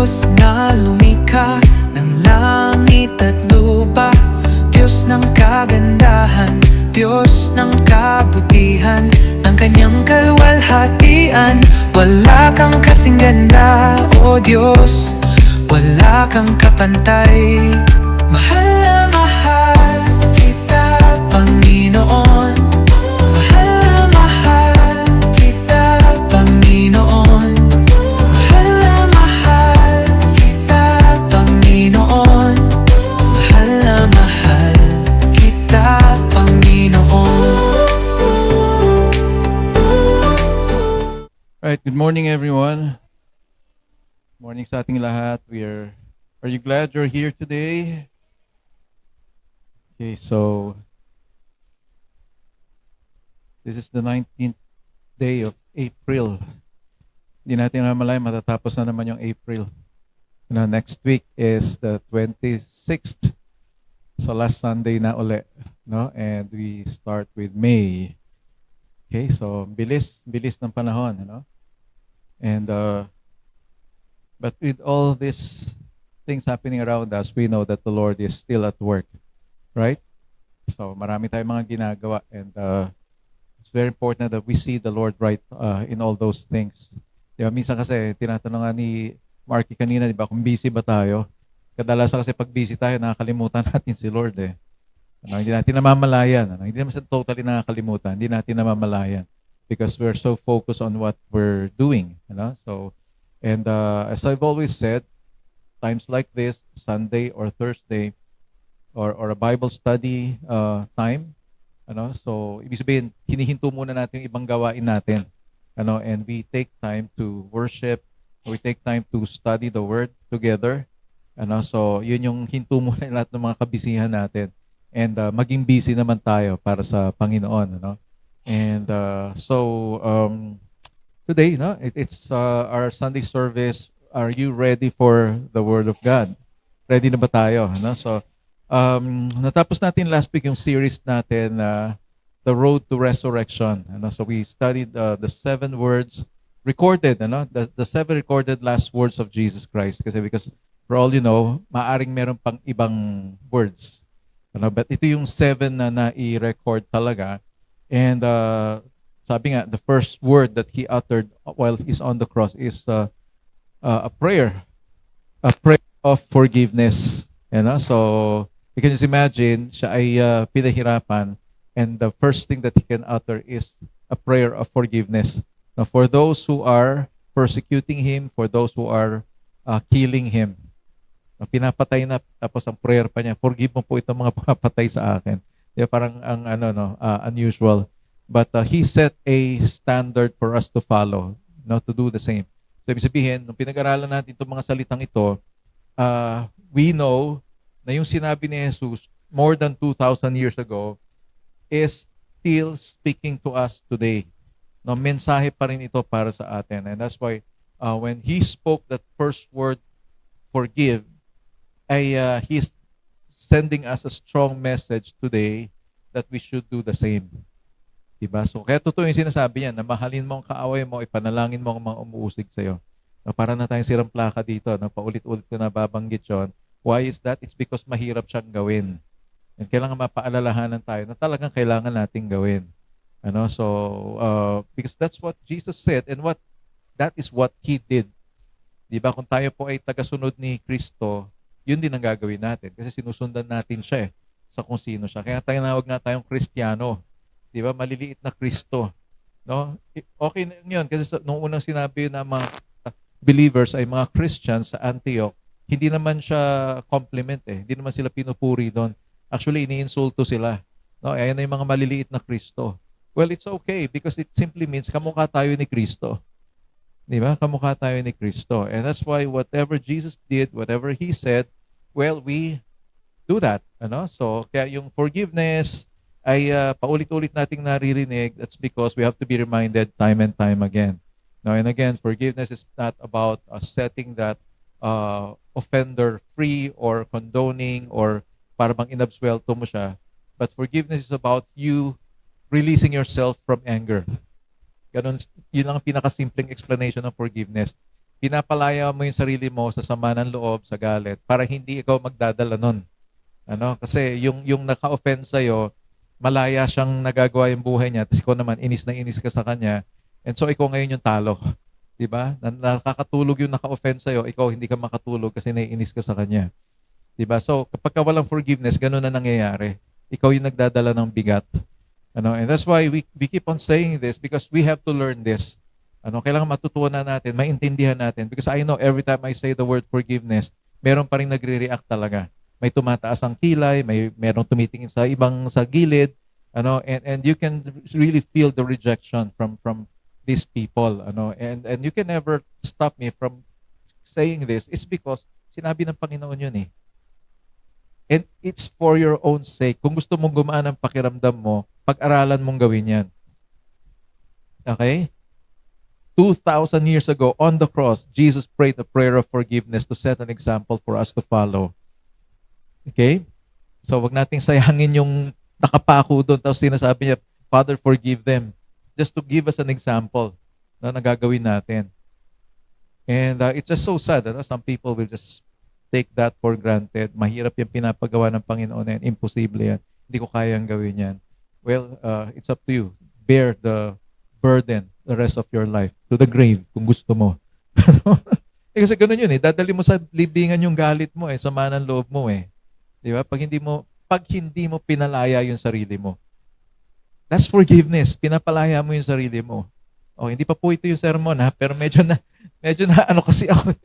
Diyos na lumikha ng langit at lupa, Diyos ng kagandahan, Diyos ng kabutihan, ang kanyang kalwalhatian. Wala kang kasing ganda, O Diyos, wala kang kapantay. Mahal na mahal kita, Panginoon. Mahal na mahal kita, Panginoon. Mahal na mahal kita, Panginoon. Mahal na mahal kita, Panginoon. Right, good morning everyone. Morning sa ating lahat. Are you glad you're here today? Okay, so this is the 19th day of April. Hindi natin namalay matatapos na naman yung April. Next week is the 26th. So last Sunday na uli, no? And we start with May. Okay, so bilis ng panahon, And but with all these things happening around us, we know that the Lord is still at work, right? So marami tayong mga ginagawa, and it's very important that we see the Lord right in all those things. Diba, minsan kasi tinatanong nga ni Marky kanina, di ba, kung busy ba tayo? Kadalasan kasi pag busy tayo, nakakalimutan natin si Lord eh. Hindi natin namamalayan. Hindi naman sa totally nakakalimutan. Hindi natin namamalayan because we're so focused on what we're doing. So, and as I've always said, times like this, Sunday or Thursday, or a Bible study time, so ibig sabihin, hinihinto muna natin yung ibang gawain natin. And we take time to worship, we take time to study the Word together. So yun yung hinto muna lahat ng mga kabisihan natin. And maging busy naman tayo para sa Panginoon, And today, it's our Sunday service. Are you ready for the Word of God? Ready na ba tayo? So, natapos natin last week yung series natin, The Road to Resurrection. So we studied the 7 words recorded, the 7 recorded last words of Jesus Christ. Because for all you know, maaring meron pang ibang words. But ito yung 7 na nai-record talaga. And sabi nga, the first word that he uttered while he's on the cross is a prayer of forgiveness. So you can just imagine, siya ay pinahirapan, and the first thing that he can utter is a prayer of forgiveness. Now, for those who are persecuting him, for those who are killing him, pinapatay na, tapos ang prayer pa niya, forgive mo po itong mga papatay sa akin. Parang ang unusual. But he set a standard for us to follow, to do the same. So ibig sabihin, nung pinag-aralan natin itong mga salitang ito, we know na yung sinabi ni Jesus more than 2,000 years ago is still speaking to us today. Mensahe pa rin ito para sa atin. And that's why when he spoke that first word, forgive, he's sending us a strong message today that we should do the same. Diba? So, kaya totoo yung sinasabi niya, na mahalin mo ang kaaway mo, ipanalangin mo ang mga umuusig sa'yo. Para na tayong sirang plaka dito, paulit-ulit ko na babanggit yun. Why is that? It's because mahirap siyang gawin. And kailangan mapaalalahanan tayo na talagang kailangan nating gawin. So, because that's what Jesus said, and that is what He did. Diba? Kung tayo po ay tagasunod ni Kristo, yun din ang gagawin natin. Kasi sinusundan natin siya sa kung sino siya. Kaya tinawag nga tayong Kristiyano. Di ba? Maliliit na Kristo. Okay na yun. Kasi nung unang sinabi na mga believers ay mga Christians sa Antioch, hindi naman siya compliment Hindi naman sila pinupuri doon. Actually, iniinsulto sila. Ayan na yung mga maliliit na Kristo. Well, it's okay because it simply means kamukha tayo ni Kristo. Di ba? Kamukha tayo ni Kristo. And that's why whatever Jesus did, whatever He said, well, we do that. So, kaya yung forgiveness ay paulit-ulit nating naririnig. That's because we have to be reminded time and time again. And again, forgiveness is not about setting that offender free or condoning or para bang inabsuelto mo siya. But forgiveness is about you releasing yourself from anger. Ganun, yun lang ang pinakasimpleng explanation ng forgiveness. pinapalaya mo yung sarili mo sa sama ng loob, sa galit, para hindi ikaw magdadala nun. Ano? Kasi yung naka-offend sa'yo, malaya siyang nagagawa yung buhay niya, tapos ikaw naman, inis na inis ka sa kanya, and so ikaw ngayon yung talo. Di ba? Nakakatulog yung naka-offend sa'yo, ikaw hindi ka makatulog kasi naiinis ka sa kanya. Di ba? So, kapag walang forgiveness, ganun na nangyayari. Ikaw yung nagdadala ng bigat. Ano? And that's why we keep on saying this because we have to learn this. Ano, kailangan matutunan natin, maintindihan natin. Because I know every time I say the word forgiveness, meron pa rin nagre-react talaga. May tumataas ang kilay, merong tumitingin sa ibang sa gilid, ano, and you can really feel the rejection from these people, ano. And you can never stop me from saying this. It's because sinabi ng Panginoon yun eh. And it's for your own sake. Kung gusto mong gumaan ang pakiramdam mo, pag-aralan mong gawin yan. Okay? 2,000 years ago, on the cross, Jesus prayed a prayer of forgiveness to set an example for us to follow. Okay? So, wag nating sayangin yung nakapako doon, tapos sinasabi niya, Father, forgive them. Just to give us an example na nagagawin natin. And it's just so sad. Ano? Some people will just take that for granted. Mahirap yung pinapagawa ng Panginoon yan. Imposible yan. Hindi ko kayang gawin yan. Well, it's up to you. Bear the burden the rest of your life to the grave kung gusto mo. Kasi ganun yun eh. Dadali mo sa libingan yung galit mo eh, sama ng loob mo eh. Di ba? Pag hindi mo pinalaya yung sarili mo. That's forgiveness. Pinapalaya mo yung sarili mo. Oh, hindi pa po ito yung sermon ha, pero medyo na ano kasi ako.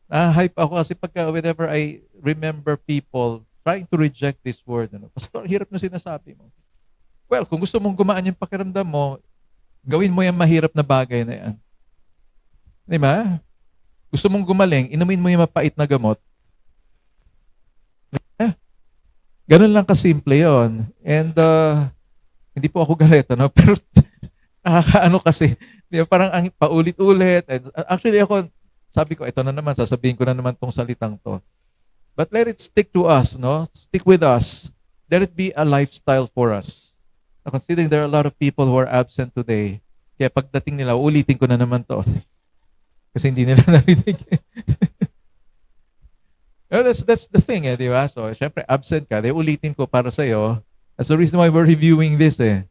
Hype ako kasi whenever I remember people trying to reject this word, ano, pastor, hirap na sinasabi mo. Well, kung gusto mong gumaan yung pakiramdam mo, gawin mo yung mahirap na bagay na yan. Di ba? Gusto mong gumaling, inumin mo yung mapait na gamot. Ganun lang kasimple yon. And hindi po ako galit, ano? Pero nakakaano kasi, di ba, parang ang paulit-ulit. And, actually ako, sabi ko, ito na naman, sasabihin ko na naman tong salitang to. But let it stick to us, no? Stick with us. Let it be a lifestyle for us. Now, considering there are a lot of people who are absent today, kaya pagdating nila, ulitin ko na naman to. Kasi hindi nila narinig. Well, that's the thing, eh, di ba? So, syempre, absent ka, ulitin ko para sa'yo. That's the reason why we're reviewing this, eh.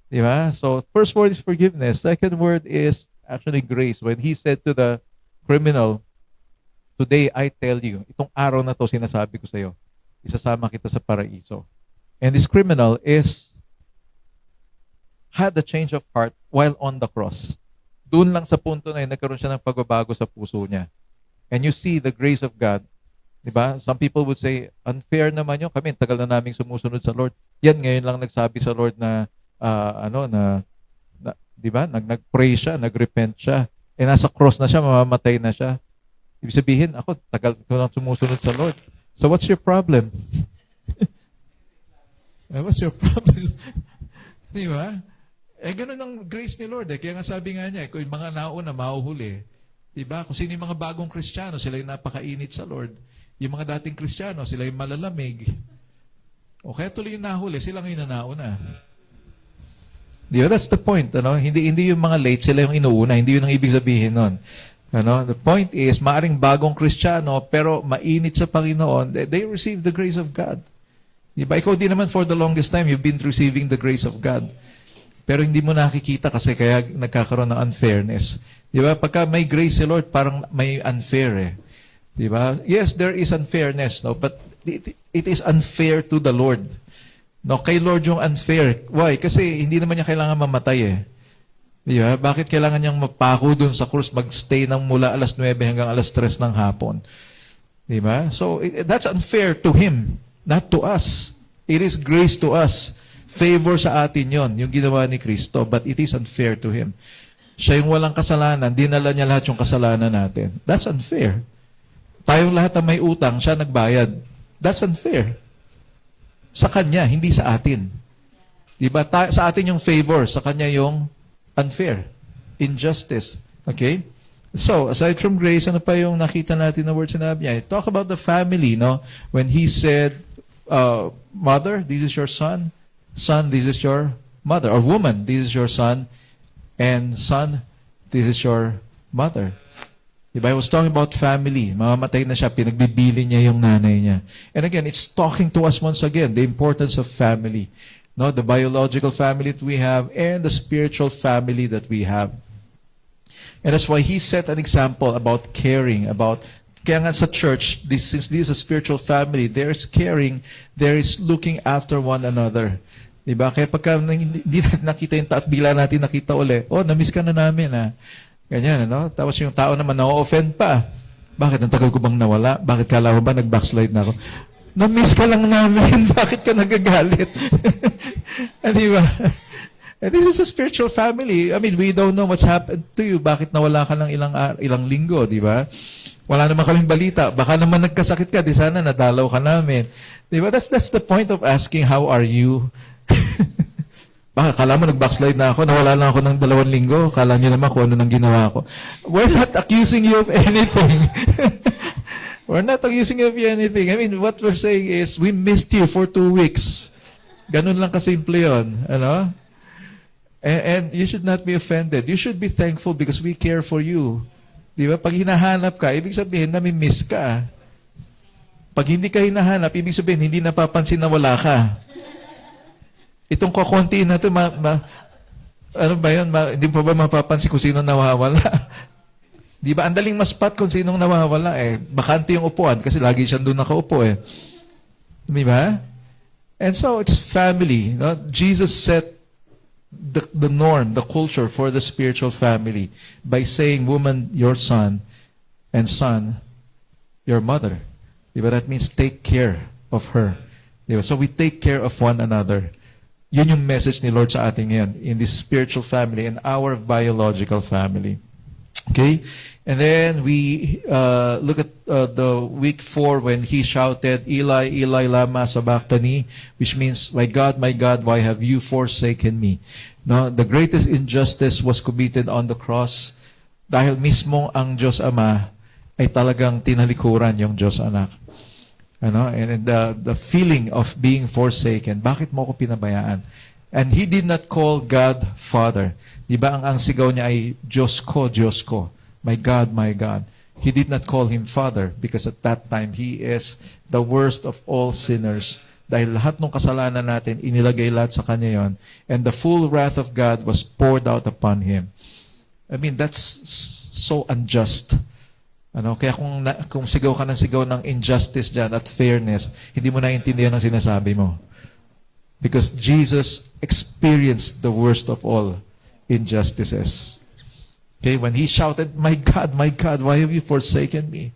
Di ba? So, first word is forgiveness. Second word is actually grace. When he said to the criminal, today I tell you, itong araw na to sinasabi ko sa'yo, isasama kita sa paraiso. And this criminal had the change of heart while on the cross. Doon lang sa punto na yun, nagkaroon siya ng pagbabago sa puso niya. And you see the grace of God. Diba? Some people would say, unfair naman yun. Kami, tagal na naming sumusunod sa Lord. Yan, ngayon lang nagsabi sa Lord na, diba? Nag-pray siya, nag-repent siya. Eh, nasa cross na siya, mamamatay na siya. Ibig sabihin, ako, tagal ko lang sumusunod sa Lord. So, what's your problem? What's your problem? Diba? Eh, ganun ang grace ni Lord. Eh. Kaya nga sabi nga niya, kung yung mga nauna, mahuhuli. Diba? Kung sino yung mga bagong Kristiyano, sila yung napakainit sa Lord. Yung mga dating Kristiyano, sila yung malalamig. O kaya tuloy yung nahuli, sila ngayon na nauna. Diba? That's the point. Ano? Hindi yung mga late, sila yung inuuna. Hindi yun ang ibig sabihin nun. Ano? The point is, maaring bagong Kristiyano, pero mainit sa Panginoon, they receive the grace of God. Diba? Ikaw din naman for the longest time, you've been receiving the grace of God. Pero hindi mo nakikita kasi kaya nagkakaroon ng unfairness. Diba? Pagka may grace si Lord, parang may unfair eh. Diba? Yes, there is unfairness, no? But it is unfair to the Lord. No, kay Lord yung unfair. Why? Kasi hindi naman niya kailangan mamatay eh. Diba? Bakit kailangan niyang mapako dun sa krus, magstay ng mula alas 9 hanggang alas 3 ng hapon? Diba? So, that's unfair to Him, not to us. It is grace to us. Favor sa atin yon, yung ginawa ni Kristo, but it is unfair to Him. Siya yung walang kasalanan, dinala niya lahat yung kasalanan natin. That's unfair. Tayong lahat na may utang, siya nagbayad. That's unfair. Sa Kanya, hindi sa atin. Diba? Sa atin yung favor, sa Kanya yung unfair. Injustice. Okay? So, aside from grace, ano pa yung nakita natin na word sinabi niya? Talk about the family, no? When He said, Mother, this is your son. Son, this is your mother. Or woman, this is your son. And son, this is your mother. Diba? I was talking about family. Mamamatay na siya, pinagbibili niya yung nanay niya. And again, it's talking to us once again, the importance of family. No, the biological family that we have and the spiritual family that we have. And that's why he set an example about caring, kaya nga sa church, since this is a spiritual family, there is caring, there is looking after one another. Diba? Kaya pagka hindi natin nakita yung at bila natin nakita uli, na-miss ka na namin, ha? Ganyan, ano? Tapos yung tao naman na-offend pa. Bakit? Ang tagal ko bang nawala? Bakit kala ko ba nag-backslide na ako? Na-miss ka lang namin. Bakit ka nagagalit? Di ba? And this is a spiritual family. I mean, we don't know what's happened to you. Bakit nawala ka ng ilang linggo, di ba? Wala naman kaming balita. Baka naman nagkasakit ka. Di sana nadalaw ka namin. Di ba? That's the point of asking, how are you? Baka kala mo nag-backslide na ako, nawala na ako ng 2 linggo. Kala niyo naman kung ano nang ginawa ko. We're not accusing you of anything. We're not accusing you of anything. I mean, what we're saying is, we missed you for 2 weeks. Ganun lang kasimple yun. Ano? And you should not be offended. You should be thankful because we care for you. Di ba? Pag hinahanap ka, ibig sabihin, nami-miss ka. Pag hindi ka hinahanap, ibig sabihin, hindi napapansin na wala ka. Itong kakunti na ito, ano ba yun? Hindi pa ba mapapansin kung sino nawawala? Di ba? Andaling maspat kung sinong nawawala eh. Bakante yung upuan kasi lagi siyang doon nakaupo eh. Di ba? And so, it's family. No? Jesus set the norm, the culture for the spiritual family by saying, woman, your son, and son, your mother. Di ba? That means take care of her. Di ba? So, we take care of one another. Yun yung message ni Lord sa atin ngayon in this spiritual family and our biological family. Okay? And then we look at the week 4 when he shouted, Eli, Eli, lama sabachthani, which means, my God, why have you forsaken me? No, the greatest injustice was committed on the cross dahil mismo ang Diyos Ama ay talagang tinalikuran yung Diyos Anak. Ano? And the feeling of being forsaken, bakit mo ko pinabayaan? And he did not call God Father. Di ba ang sigaw niya ay, Diyos ko, my God, my God. He did not call him Father because at that time, he is the worst of all sinners. Dahil lahat ng kasalanan natin, inilagay lahat sa kanya yon. And the full wrath of God was poured out upon him. I mean, that's so unjust. Ano, kaya kung sigaw ka ng sigaw ng injustice dyan at fairness, hindi mo naiintindihan ang sinasabi mo. Because Jesus experienced the worst of all injustices. Okay, when he shouted, my God, why have you forsaken me?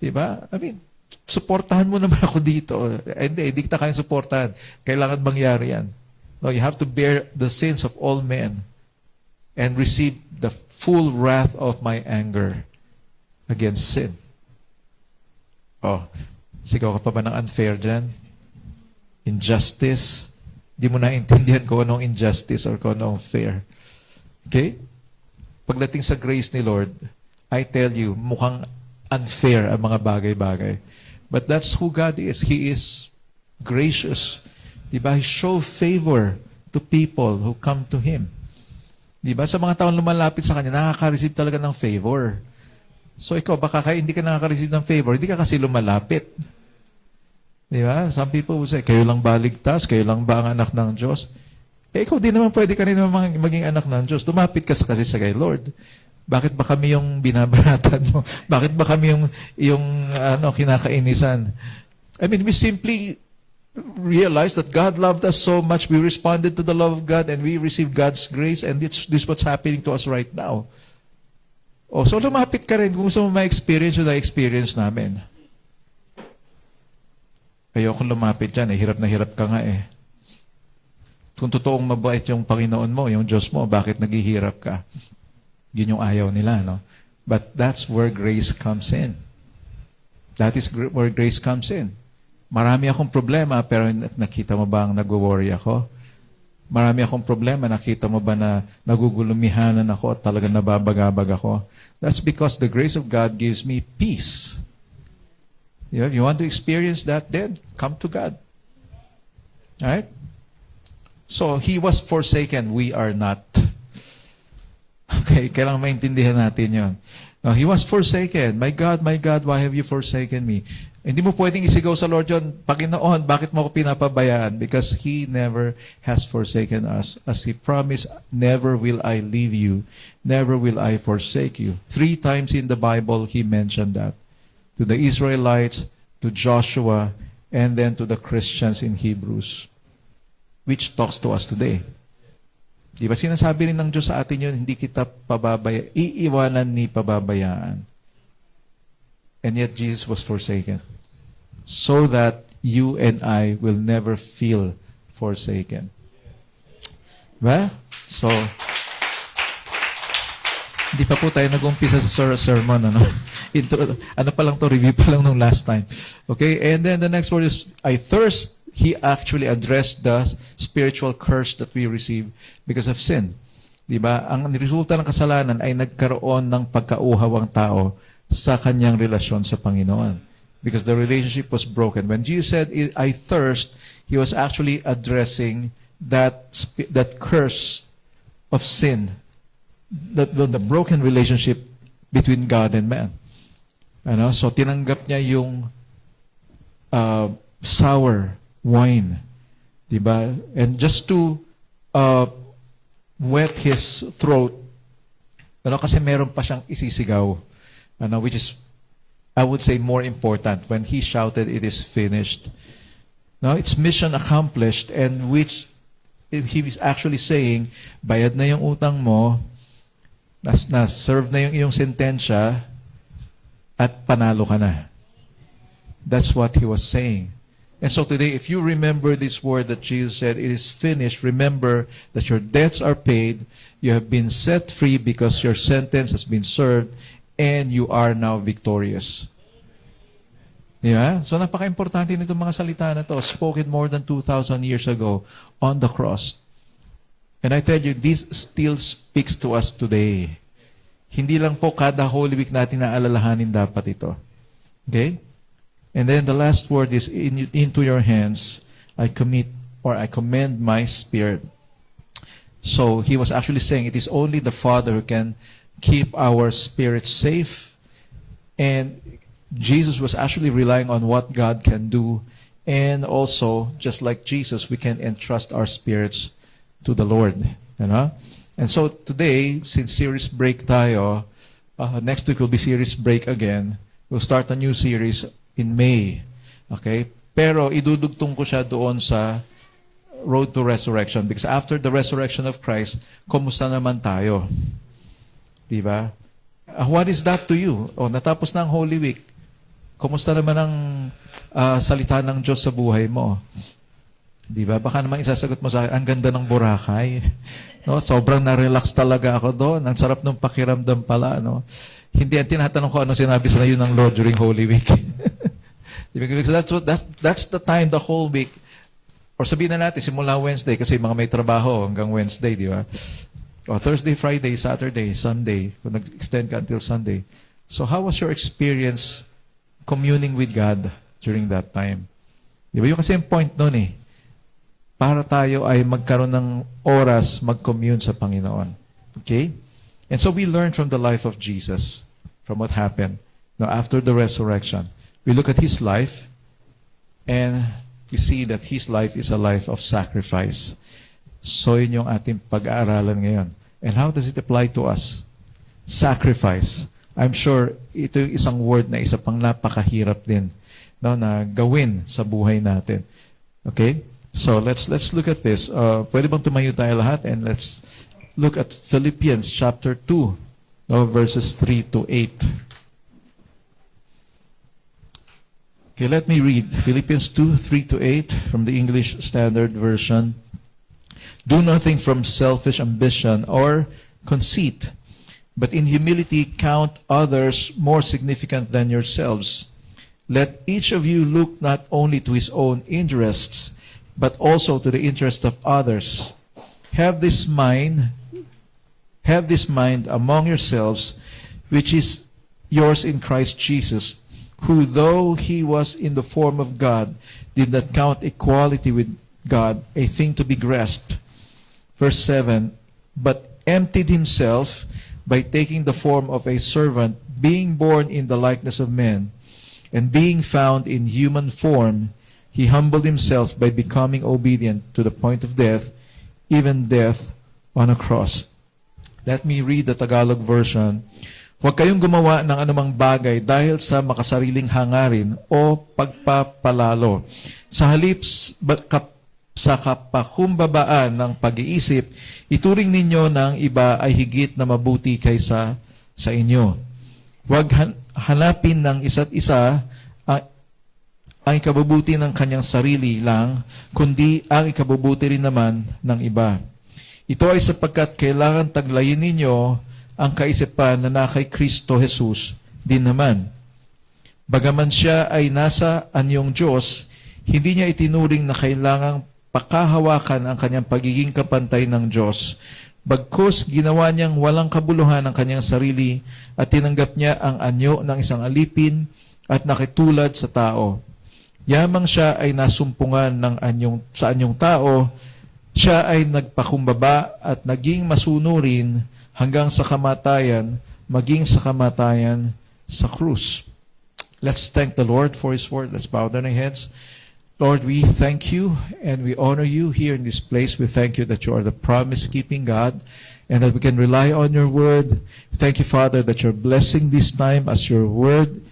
Diba? I mean, suportahan mo naman ako dito. Hindi kita kayang suportahan. Kailangan mangyari yan. No, you have to bear the sins of all men and receive the full wrath of my anger against sin. Oh, sigaw ka pa ba ng unfair dyan? Injustice. Di mo naintindihan kung anong injustice or kung anong fair. Okay? Pagdating sa grace ni Lord, I tell you, mukhang unfair ang mga bagay-bagay. But that's who God is. He is gracious. Diba? He shows favor to people who come to Him. Diba? Sa mga taong lumalapit sa Kanya, nakaka-receive talaga ng favor. So ikaw, baka hindi ka nakaka-receive ng favor, hindi ka kasi lumalapit. Di ba? Some people would say, kayo lang ba ligtas? Kayo lang ba ang anak ng Diyos? Ikaw din naman pwede ka rin naman maging anak ng Diyos. Lumapit ka kasi sa kay Lord. Bakit ba kami yung binabanatan mo? Bakit ba kami yung kinakainisan? I mean, we simply realize that God loved us so much. We responded to the love of God and we received God's grace, and this is what's happening to us right now. Oh, so lumapit ka rin kung gusto mo ma-experience yung na-experience namin. Ayokong lumapit dyan, hirap na hirap ka nga eh. Kung totoong mabait yung Panginoon mo, yung Diyos mo, bakit naghihirap ka? Yun yung ayaw nila, no? But that's where grace comes in. That is where grace comes in. Marami akong problema, pero nakita mo ba ang nag-worry ako? Marami akong problema, nakita mo ba na nagugulumihanan ako at talagang nababagabag ako? That's because the grace of God gives me peace. If you want to experience that, then come to God. Alright? So, He was forsaken, we are not. Okay. Okay, kailangan maintindihan natin yon. He was forsaken. My God, why have you forsaken me? Hindi mo pwedeng isigaw sa Lord yun, Panginoon, bakit mo ako pinapabayaan? Because He never has forsaken us. As He promised, never will I leave you, never will I forsake you. 3 times in the Bible, He mentioned that. To the Israelites, to Joshua, and then to the Christians in Hebrews, which talks to us today. Di ba sinasabi rin ng Diyos sa atin yun, hindi kita iiwanan ni pababayaan. And yet Jesus was forsaken. So that you and I will never feel forsaken. Diba? So, hindi pa po tayo nag-umpisa sa sermon. Intro, pa lang to, review pa lang nung last time. Okay? And then the next word is, I thirst. He actually addressed the spiritual curse that we receive because of sin. Diba? Ang resulta ng kasalanan ay nagkaroon ng pagkauhaw ang tao sa kanyang relasyon sa Panginoon. Because the relationship was broken. When Jesus said, I thirst, He was actually addressing that curse of sin, the broken relationship between God and man. So tinanggap niya yung sour wine. Diba? And just to wet his throat, kasi meron pa siyang isisigaw. Which is, I would say, more important. When He shouted, it is finished. Now, it's mission accomplished, and which He is actually saying, bayad na yung utang mo, na-serve na yung iyong sentensya, at panalo ka na. That's what He was saying. And so today, if you remember this word that Jesus said, it is finished, remember that your debts are paid, you have been set free because your sentence has been served, and you are now victorious. Yeah? So napaka-importante nitong mga salita na to, spoken more than 2,000 years ago on the cross. And I tell you, this still speaks to us today. Hindi lang po kada Holy Week natin naalalahanin dapat ito. Okay? And then the last word is, into your hands I commit, or I commend my spirit. So He was actually saying it is only the Father who can keep our spirits safe. And Jesus was actually relying on what God can do. And also, just like Jesus, we can entrust our spirits to the Lord. And so today, since series break tayo, next week will be series break again. We'll start a new series in May. Okay? Pero idudugtong ko siya doon sa Road to Resurrection. Because after the resurrection of Christ, kumusta naman tayo? Diba? What is that to you? Natapos na ang Holy Week. Kumusta naman ang salita ng Diyos sa buhay mo? Diba? Baka naman isasagot mo sa akin, ang ganda ng Boracay. Sobrang na-relax talaga ako doon. Ang sarap ng pakiramdam pala. Hindi, ang tinatanong ko ano sinabi sa yun ng Lord during Holy Week. Because that's the time, the whole week. Or sabihin na natin, simula Wednesday, kasi mga may trabaho hanggang Wednesday, di ba? Thursday, Friday, Saturday, Sunday, kung nag-extend ka until Sunday. So how was your experience communing with God during that time? Di ba? Yung kasi yung point nun para tayo ay magkaroon ng oras mag-commune sa Panginoon. Okay? And so we learn from the life of Jesus, from what happened after the resurrection. We look at His life, and we see that His life is a life of sacrifice. So yun yung ating pag-aaralan ngayon. And how does it apply to us? Sacrifice. I'm sure ito yung isang word na isa pang napakahirap din na gawin sa buhay natin. Okay? So let's look at this. Pwede bang tumayo tayo lahat, and let's look at Philippians chapter 2, verses 3 to 8. Okay, let me read Philippians 2, 3 to 8 from the English Standard Version. Do nothing from selfish ambition or conceit, but in humility count others more significant than yourselves. Let each of you look not only to his own interests, but also to the interest of others. Have this mind among yourselves, which is yours in Christ Jesus, who, though He was in the form of God, did not count equality with God a thing to be grasped. Verse 7, but emptied Himself by taking the form of a servant, being born in the likeness of men, and being found in human form, he humbled himself by becoming obedient to the point of death, even death on a cross. Let me read the Tagalog version. Huwag kayong gumawa ng anumang bagay dahil sa makasariling hangarin o pagpapalalo. Sa halip sa kapakumbabaan ng pag-iisip, ituring ninyo na ang iba ay higit na mabuti kaysa sa inyo. Huwag hanapin ng isa't isa ang ikabubuti ng kanyang sarili lang, kundi ang ikabubuti rin naman ng iba. Ito ay sapagkat kailangan taglayin ninyo ang kaisipan na kay Kristo Jesus din naman. Bagaman siya ay nasa anyong Diyos, hindi niya itinuring na kailangang pakahawakan ang kanyang pagiging kapantay ng Diyos. Bagkus ginawa niyang walang kabuluhan ang kanyang sarili at tinanggap niya ang anyo ng isang alipin at nakitulad sa tao. Yamang siya ay nasumpungan sa anyong tao, siya ay nagpakumbaba at naging masunurin hanggang sa kamatayan, maging sa kamatayan sa krus. Let's thank the Lord for His word. Let's bow down our heads. Lord, we thank you and we honor you here in this place. We thank you that you are the promise-keeping God and that we can rely on your word. Thank you, Father, that you're blessing this time as your word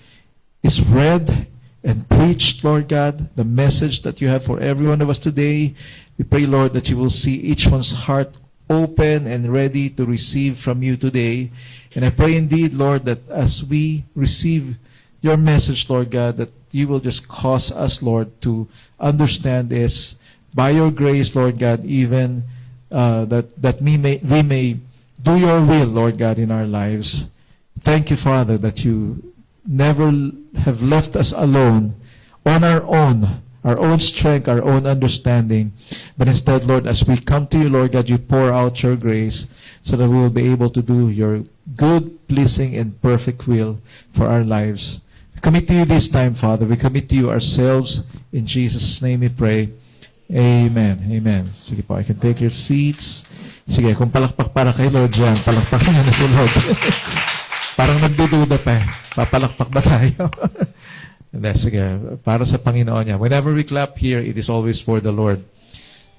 is read and preached, Lord God, the message that you have for every one of us today. We pray, Lord, that you will see each one's heart open and ready to receive from you today. And I pray indeed, Lord, that as we receive your message, Lord God, that you will just cause us, Lord, to understand this by your grace, Lord God, even that we may do your will, Lord God, in our lives. Thank you, Father, that you never have left us alone on our own strength, our own understanding. But instead, Lord, as we come to you, Lord God, you pour out your grace so that we will be able to do your good, pleasing, and perfect will for our lives. We commit to you this time, Father. We commit to you ourselves. In Jesus' name we pray. Amen. Amen. Sige po, I can take your seats. Sige, kung palakpak para kay Lord dyan, palakpakin na si Lord. Parang nagdududa pa eh. Papalakpak ba tayo? Hindi, sige. Para sa Panginoon niya. Whenever we clap here, it is always for the Lord.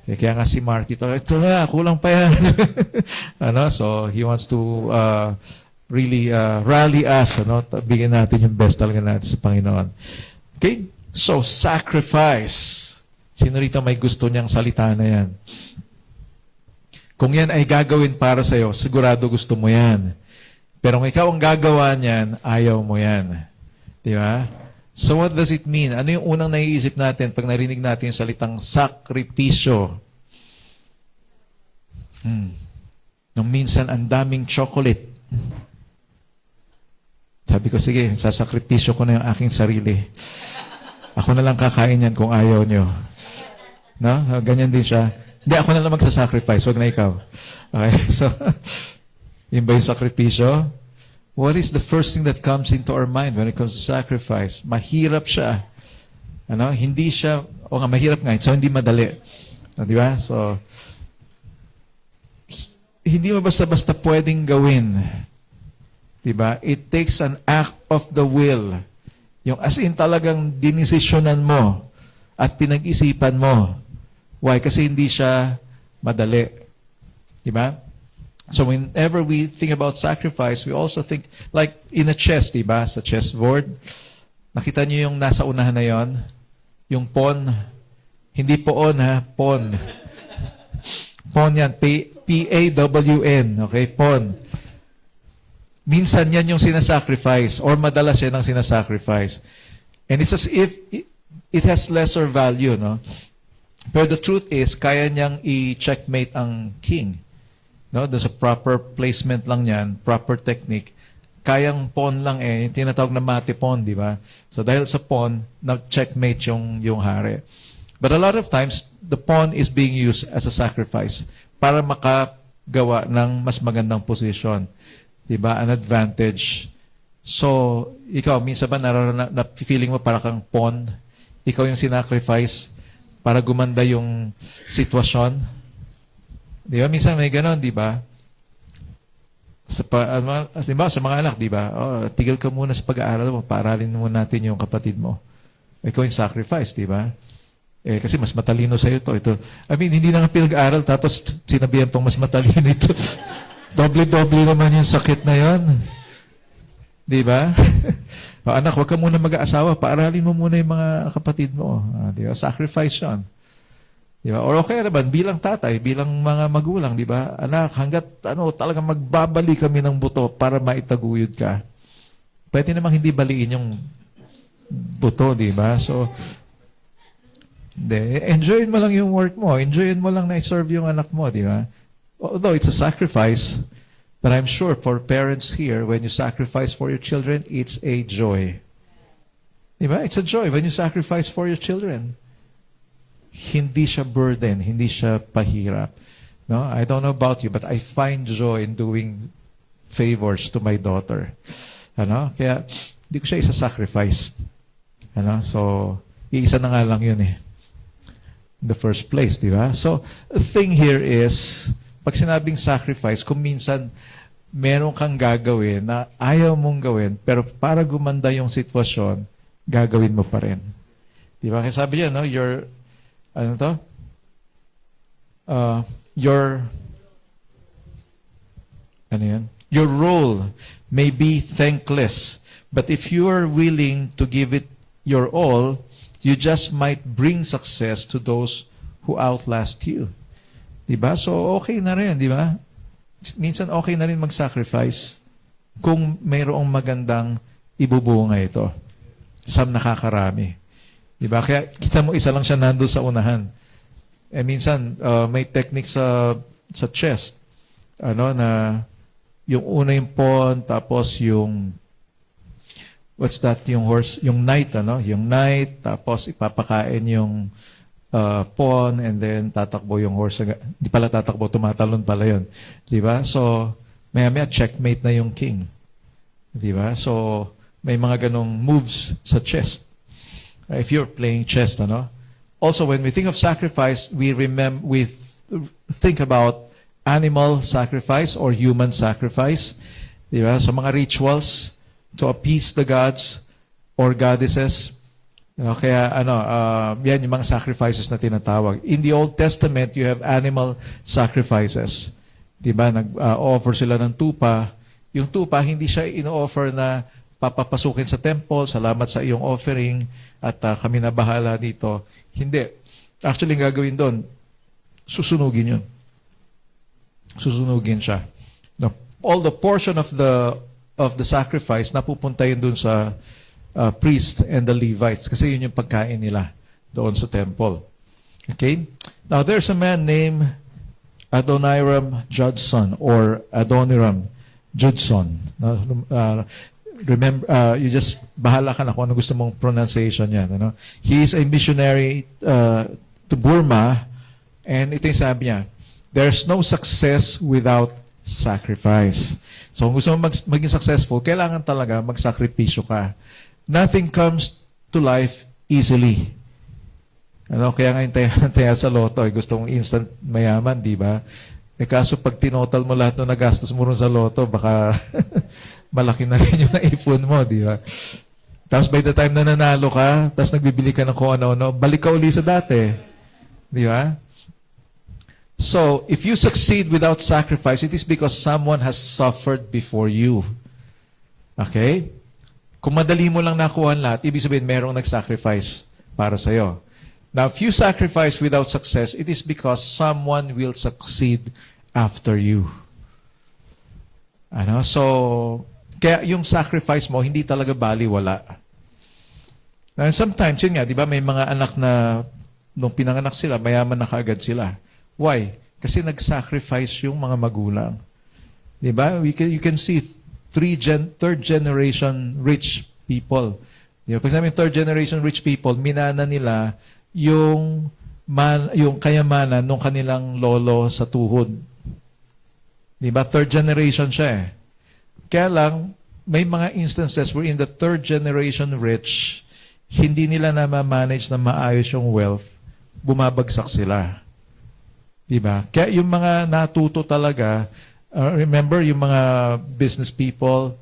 Kaya nga si Mark, ito na, kulang pa yan. So, he wants to really rally us. Bigyan natin yung best talaga natin sa Panginoon. Okay? So, sacrifice. Sino rito may gusto niyang salita na yan? Kung yan ay gagawin para sa'yo, sigurado gusto mo yan. Pero kung ikaw ang gagawa niyan, ayaw mo yan. Di ba? So what does it mean? Ano yung unang naiisip natin pag narinig natin yung salitang sakripisyo? Nung minsan, ang daming chocolate. Sabi ko, sige, sasakripisyo ko na yung aking sarili. Ako na lang kakain yan kung ayaw nyo. No? Ganyan din siya. Hindi, ako na lang magsasacrifice. Wag na ikaw. Okay? So, yun ba yung sakripisyo? What is the first thing that comes into our mind when it comes to sacrifice? Mahirap siya. Hindi siya, mahirap nga. So, hindi madali. Di ba? So, hindi mo basta-basta pwedeng gawin. Di ba? It takes an act of the will. Yung as in talagang dinesisyonan mo at pinag-isipan mo. Why? Kasi hindi siya madali. Di ba? So whenever we think about sacrifice, we also think, like in a chess, di ba? Sa chessboard, nakita niyo yung nasa unahan na yon, yung pawn. Hindi poon ha, pawn. Pawn yan, P-A-W-N, okay, pawn. Minsan yan yung sinasacrifice, or madalas yan ang sinasacrifice. And it's as if it has lesser value, no? Pero the truth is, kaya niyang i-checkmate ang king. No, there's a proper placement lang yan, proper technique. Kayang pawn lang yung tinatawag na mate pawn, di ba? So dahil sa pawn, nag-checkmate yung hari. But a lot of times, the pawn is being used as a sacrifice para makagawa ng mas magandang position. Di ba? An advantage. So, ikaw, minsan ba na-feeling mo para kang pawn? Ikaw yung sinacrifice para gumanda yung sitwasyon? Di ba? Minsan may ganon, di ba? Di ba, sa mga anak, di ba? Oh, tigil ka muna sa pag-aaral mo, paaralin mo natin yung kapatid mo. Ikaw yung sacrifice, di ba? Kasi mas matalino sa'yo ito. I mean, hindi na nga pinag-aaral, tapos sinabihan pang mas matalino ito. Doble-doble naman yung sakit na yon. Di ba? O, anak, huwag ka muna mag-aasawa, paaralin mo muna yung mga kapatid mo. Di ba? Sacrifice yun. Di ba? Or okay naman, bilang tatay, bilang mga magulang, di ba? Anak, hanggat talagang magbabali kami ng buto para maitaguyod ka. Pwede namang hindi baliin yung buto, di ba? So, enjoyin mo lang yung work mo. Enjoyin mo lang na i-serve yung anak mo, di ba? Although it's a sacrifice, but I'm sure for parents here, when you sacrifice for your children, it's a joy. Di ba? It's a joy when you sacrifice for your children. Hindi siya burden, hindi siya pahirap. No, I don't know about you, but I find joy in doing favors to my daughter. Kaya hindi ko siya isa-sacrifice. So, iisa na nga lang yun in the first place, di ba? So, the thing here is, pag sinabing sacrifice, kung minsan meron kang gagawin na ayaw mong gawin, pero para gumanda yung sitwasyon, gagawin mo pa rin. Di ba? Kaya sabi niya, your role may be thankless, but if you are willing to give it your all, you just might bring success to those who outlast you. Diba? So, okay na rin, di ba? Minsan okay na rin mag-sacrifice kung mayroong magandang ibubunga ito sa nakakarami. Diba? Kaya kita mo isa lang siya nandun sa unahan. Minsan, may technique sa chess. Na yung una yung pawn, tapos yung what's that? Yung horse, yung knight, Yung knight, tapos ipapakain yung pawn, and then tatakbo yung horse. Di pala tatakbo, tumatalon pala yun. Di ba? So, maya-maya checkmate na yung king. Di ba? So, may mga ganong moves sa chess. If you're playing chess, Also, when we think of sacrifice, we think about animal sacrifice or human sacrifice. Di ba? So, mga rituals to appease the gods or goddesses. Kaya yan yung mga sacrifices na tinatawag. In the Old Testament, you have animal sacrifices. Diba? Nag-offer sila ng tupa. Yung tupa, hindi siya ino-offer na papapasukin sa temple, salamat sa iyong offering, at kami na bahala dito. Hindi. Actually, ang gagawin doon, susunugin yun. Susunugin siya. Now, all the portion of the sacrifice, napupunta yun doon sa priests and the Levites kasi yun yung pagkain nila doon sa temple. Okay? Now, there's a man named Adoniram Judson or Adoniram Judson. Remember, you just bahala ka na kung ano gusto mong pronunciation yan. He is a missionary to Burma, and ito yung sabi niya, there's no success without sacrifice. So, kung gusto mong maging successful, kailangan talaga magsakripisyo ka. Nothing comes to life easily. Kaya nga yung taya sa loto, gusto mong instant mayaman, di ba? Kaso pag tinotal mo lahat ng nagastos mo rin sa loto, baka malaki na rin yung naipon mo, di ba? Tapos by the time na nanalo ka, tapos nagbibili ka ng kung ano-ano, balik ka uli sa dati. Di ba? So, if you succeed without sacrifice, it is because someone has suffered before you. Okay? Kung madali mo lang nakuha lahat, ibig sabihin merong nag-sacrifice para sa'yo. Now, if you sacrifice without success, it is because someone will succeed after you. So, kaya yung sacrifice mo, hindi talaga baliwala. And sometimes, yun nga, di ba, may mga anak na, nung pinanganak sila, mayaman na kaagad sila. Why? Kasi nag-sacrifice yung mga magulang. Di ba? You can see third generation rich people. Di ba? Pag sabi third generation rich people, minana nila yung kayamanan ng kanilang lolo sa tuhod. Di ba? Third generation siya eh. Kaya lang, may mga instances where in the third generation rich, hindi nila na ma-manage na maayos yung wealth, bumabagsak sila. Diba? Kaya yung mga natuto talaga Remember yung mga business people,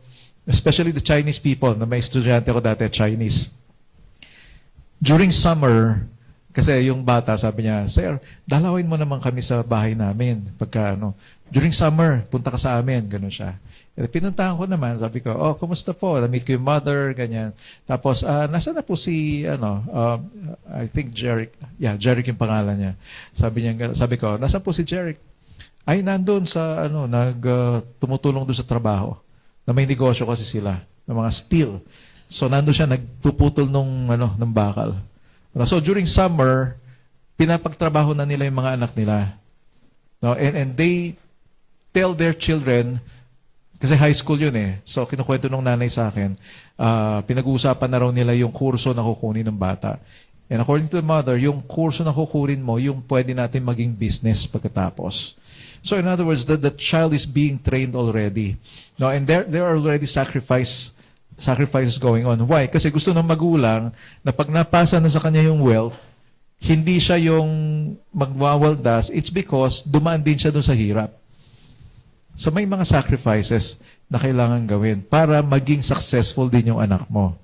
especially the Chinese people, na may estudyante ko dati, Chinese. During summer, kasi yung bata, sabi niya, Sir, dalawin mo naman kami sa bahay namin. Pagka, during summer, punta ka sa amin. Ganun siya. Pinuntahan ko naman, sabi ko, kumusta po? Na-meet ko yung mother, ganyan. Tapos, nasa na po si, I think Jeric. Yeah, Jeric yung pangalan niya. Sabi ko, nasa po si Jeric? Ay, nandun sa, tumutulong doon sa trabaho. Na may negosyo kasi sila, ng mga steel. So, nandun siya, nagpuputol ng bakal. So, during summer, pinapagtrabaho na nila yung mga anak nila. No? And they tell their children, kasi high school yun eh. So, kinukwento nung nanay sa akin, pinag-uusapan na raw nila yung kurso na kukunin ng bata. And according to the mother, yung kurso na kukunin mo, yung pwede natin maging business pagkatapos. So, in other words, the child is being trained already. No? And there are already sacrifices going on. Why? Kasi gusto ng magulang na pag napasa na sa kanya yung wealth, hindi siya yung magwawaldas, it's because dumaan din siya doon sa hirap. So may mga sacrifices na kailangan gawin para maging successful din yung anak mo.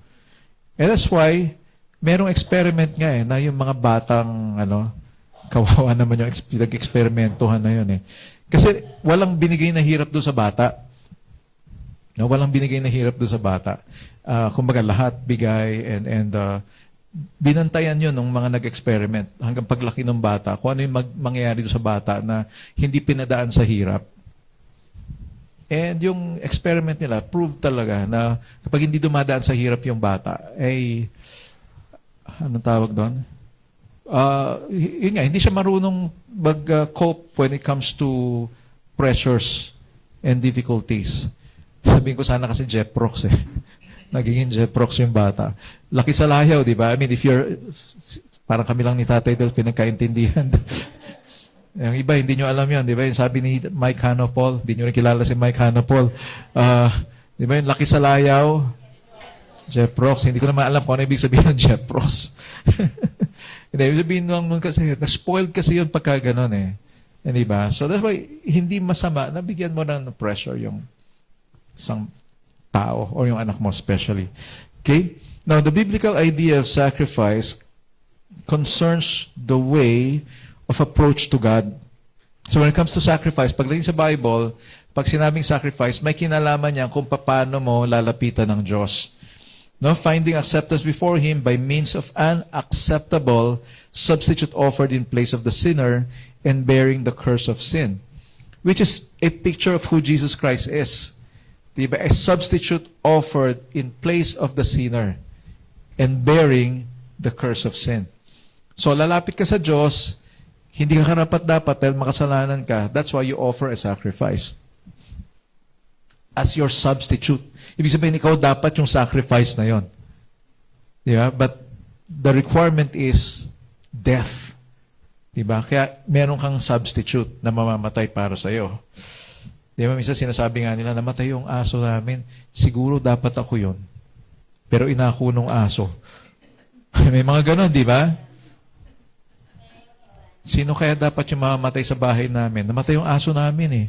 And that's why, merong experiment nga na yung mga batang, kawawa naman yung nag-experimentohan na yun eh. Kasi walang binigay na hirap doon sa bata. No, walang binigay na hirap doon sa bata. Kumbaga lahat bigay and binantayan yun ng mga nag-experiment hanggang paglaki ng bata kung ano yung mangyayari doon sa bata na hindi pinadaan sa hirap. And yung experiment nila proved talaga na kapag hindi dumadaan sa hirap yung bata, ay anong tawag doon? Yun nga, hindi siya marunong mag-cope when it comes to pressures and difficulties. Sabihin ko sana kasi Jeprox eh. Nagiging Jeprox yung bata. Laki sa layaw, di ba? I mean, if you're, parang kami lang ni Tatay Del, pinagkaintindihan. Yung iba, hindi nyo alam yun, di ba? Yung sabi ni Mike Hanopol, hindi nyo rin kilala si Mike Hanopol. Di ba yung laki sa layaw? Jeprox. Hindi ko naman alam kung ano ibig sabihin ng Jeprox. Hindi, ibig sabihin naman kasi, na-spoiled kasi yun pagka ganon eh. Di ba? So that's why, hindi masama, nabigyan mo ng pressure yung isang tao or yung anak mo especially. Okay? Now, the biblical idea of sacrifice concerns the way of approach to God. So when it comes to sacrifice, pagdating sa Bible, pag sinabing sacrifice, may kinalaman niya kung paano mo lalapitan ng Diyos. No, finding acceptance before Him by means of an acceptable substitute offered in place of the sinner and bearing the curse of sin, which is a picture of who Jesus Christ is. Diba? A substitute offered in place of the sinner and bearing the curse of sin. So, lalapit ka sa Diyos, hindi ka karapat-dapat dahil makasalanan ka. That's why you offer a sacrifice. As your substitute. Ibig sabihin, ikaw dapat yung sacrifice na yon. Diba? But the requirement is death. Diba? Kaya meron kang substitute na mamamatay para sa iyo. Di ba, minsan sinasabi nga nila, namatay yung aso namin. Siguro dapat ako yun. Pero inako nung aso. May mga ganon, di ba? Sino kaya dapat yung mamamatay sa bahay namin? Namatay yung aso namin eh.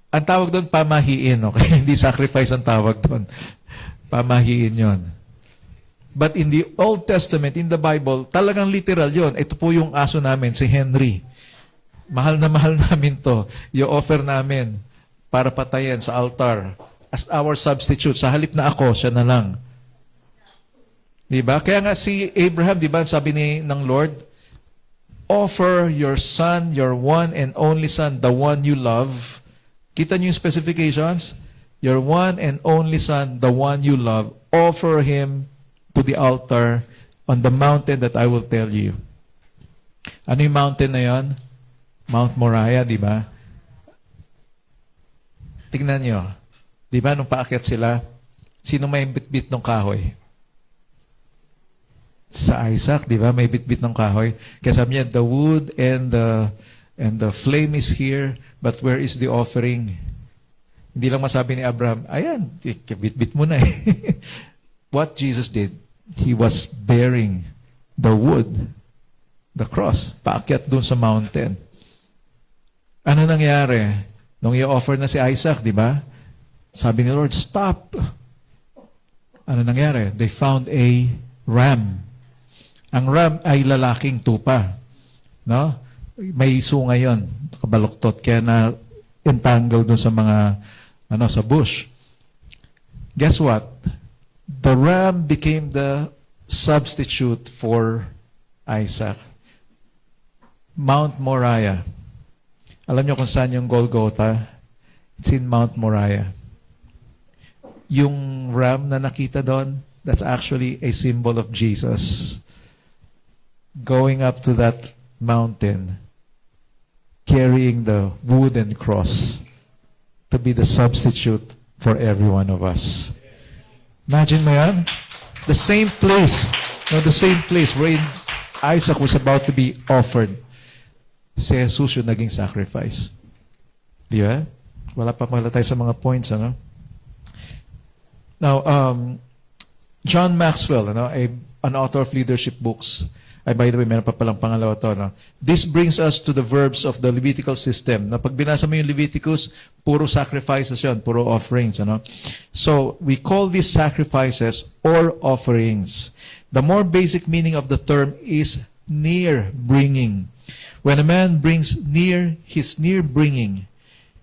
Ang tawag doon, pamahiin. Okay? Hindi sacrifice ang tawag doon. Pamahiin yon. But in the Old Testament, in the Bible, talagang literal yon. Ito po yung aso namin, si Henry. Mahal na mahal namin to. I-offer namin para patayin sa altar as our substitute. Sa halip na ako, siya na lang. Diba? Kaya nga si Abraham, diba, sabi ng Lord, offer your son, your one and only son, the one you love. Kita niyo yung specifications? Your one and only son, the one you love, offer him to the altar on the mountain that I will tell you. Ano yung mountain na yon? Mount Moriah, di ba? Tingnan nyo. Di ba, nung paakyat sila, sino may bitbit ng kahoy? Sa Isaac, di ba? May bitbit ng kahoy. Kaya sabi niya, the wood and the flame is here, but where is the offering? Hindi lang masabi ni Abraham, ayan, bitbit mo na eh. What Jesus did, He was bearing the wood, the cross, paakyat dun sa mountain. Ano nangyari? Nung i-offer na si Isaac, di ba? Sabi ni Lord, stop! Ano nangyari? They found a ram. Ang ram ay lalaking tupa. No? May sunga yon, kabaluktot, kaya na entangle doon sa mga, sa bush. Guess what? The ram became the substitute for Isaac. Mount Moriah. Alam niyo kung saan yung Golgotha? It's in Mount Moriah. Yung ram na nakita doon, that's actually a symbol of Jesus going up to that mountain, carrying the wooden cross to be the substitute for every one of us. Imagine mo yan? The same place wherein Isaac was about to be offered. Si Jesus yung naging sacrifice. Di ba? Wala pa pala tayo sa mga points, ano? Now, John Maxwell, an author of leadership books. By the way, meron pa palang pangalawa to. No? This brings us to the verbs of the Levitical system. Na pag binasa mo yung Leviticus, puro sacrifices yun, puro offerings. So, we call these sacrifices or offerings. The more basic meaning of the term is near bringing. When a man brings near, he's near bringing.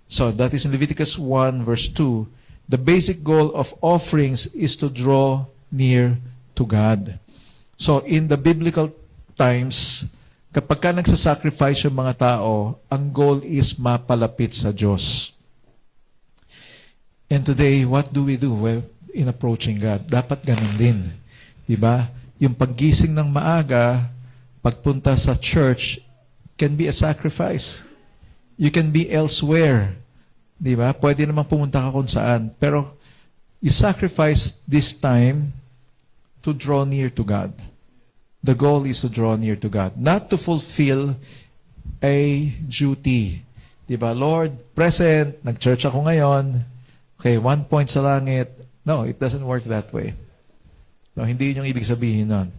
So, that is in Leviticus 1 verse 2. The basic goal of offerings is to draw near to God. So, in the biblical times, kapag ka nagsasacrifice yung mga tao, ang goal is mapalapit sa Diyos. And today, what do we do in approaching God? Dapat ganun din. Diba? Yung paggising ng maaga, pagpunta sa church, can be a sacrifice. You can be elsewhere. Diba? Pwede naman pumunta ka kung saan. Pero, you sacrifice this time to draw near to God. The goal is to draw near to God. Not to fulfill a duty. Diba? Lord, present, nag-church ako ngayon. Okay, 1 point sa langit. No, it doesn't work that way. No, hindi yun yung ibig sabihin nun.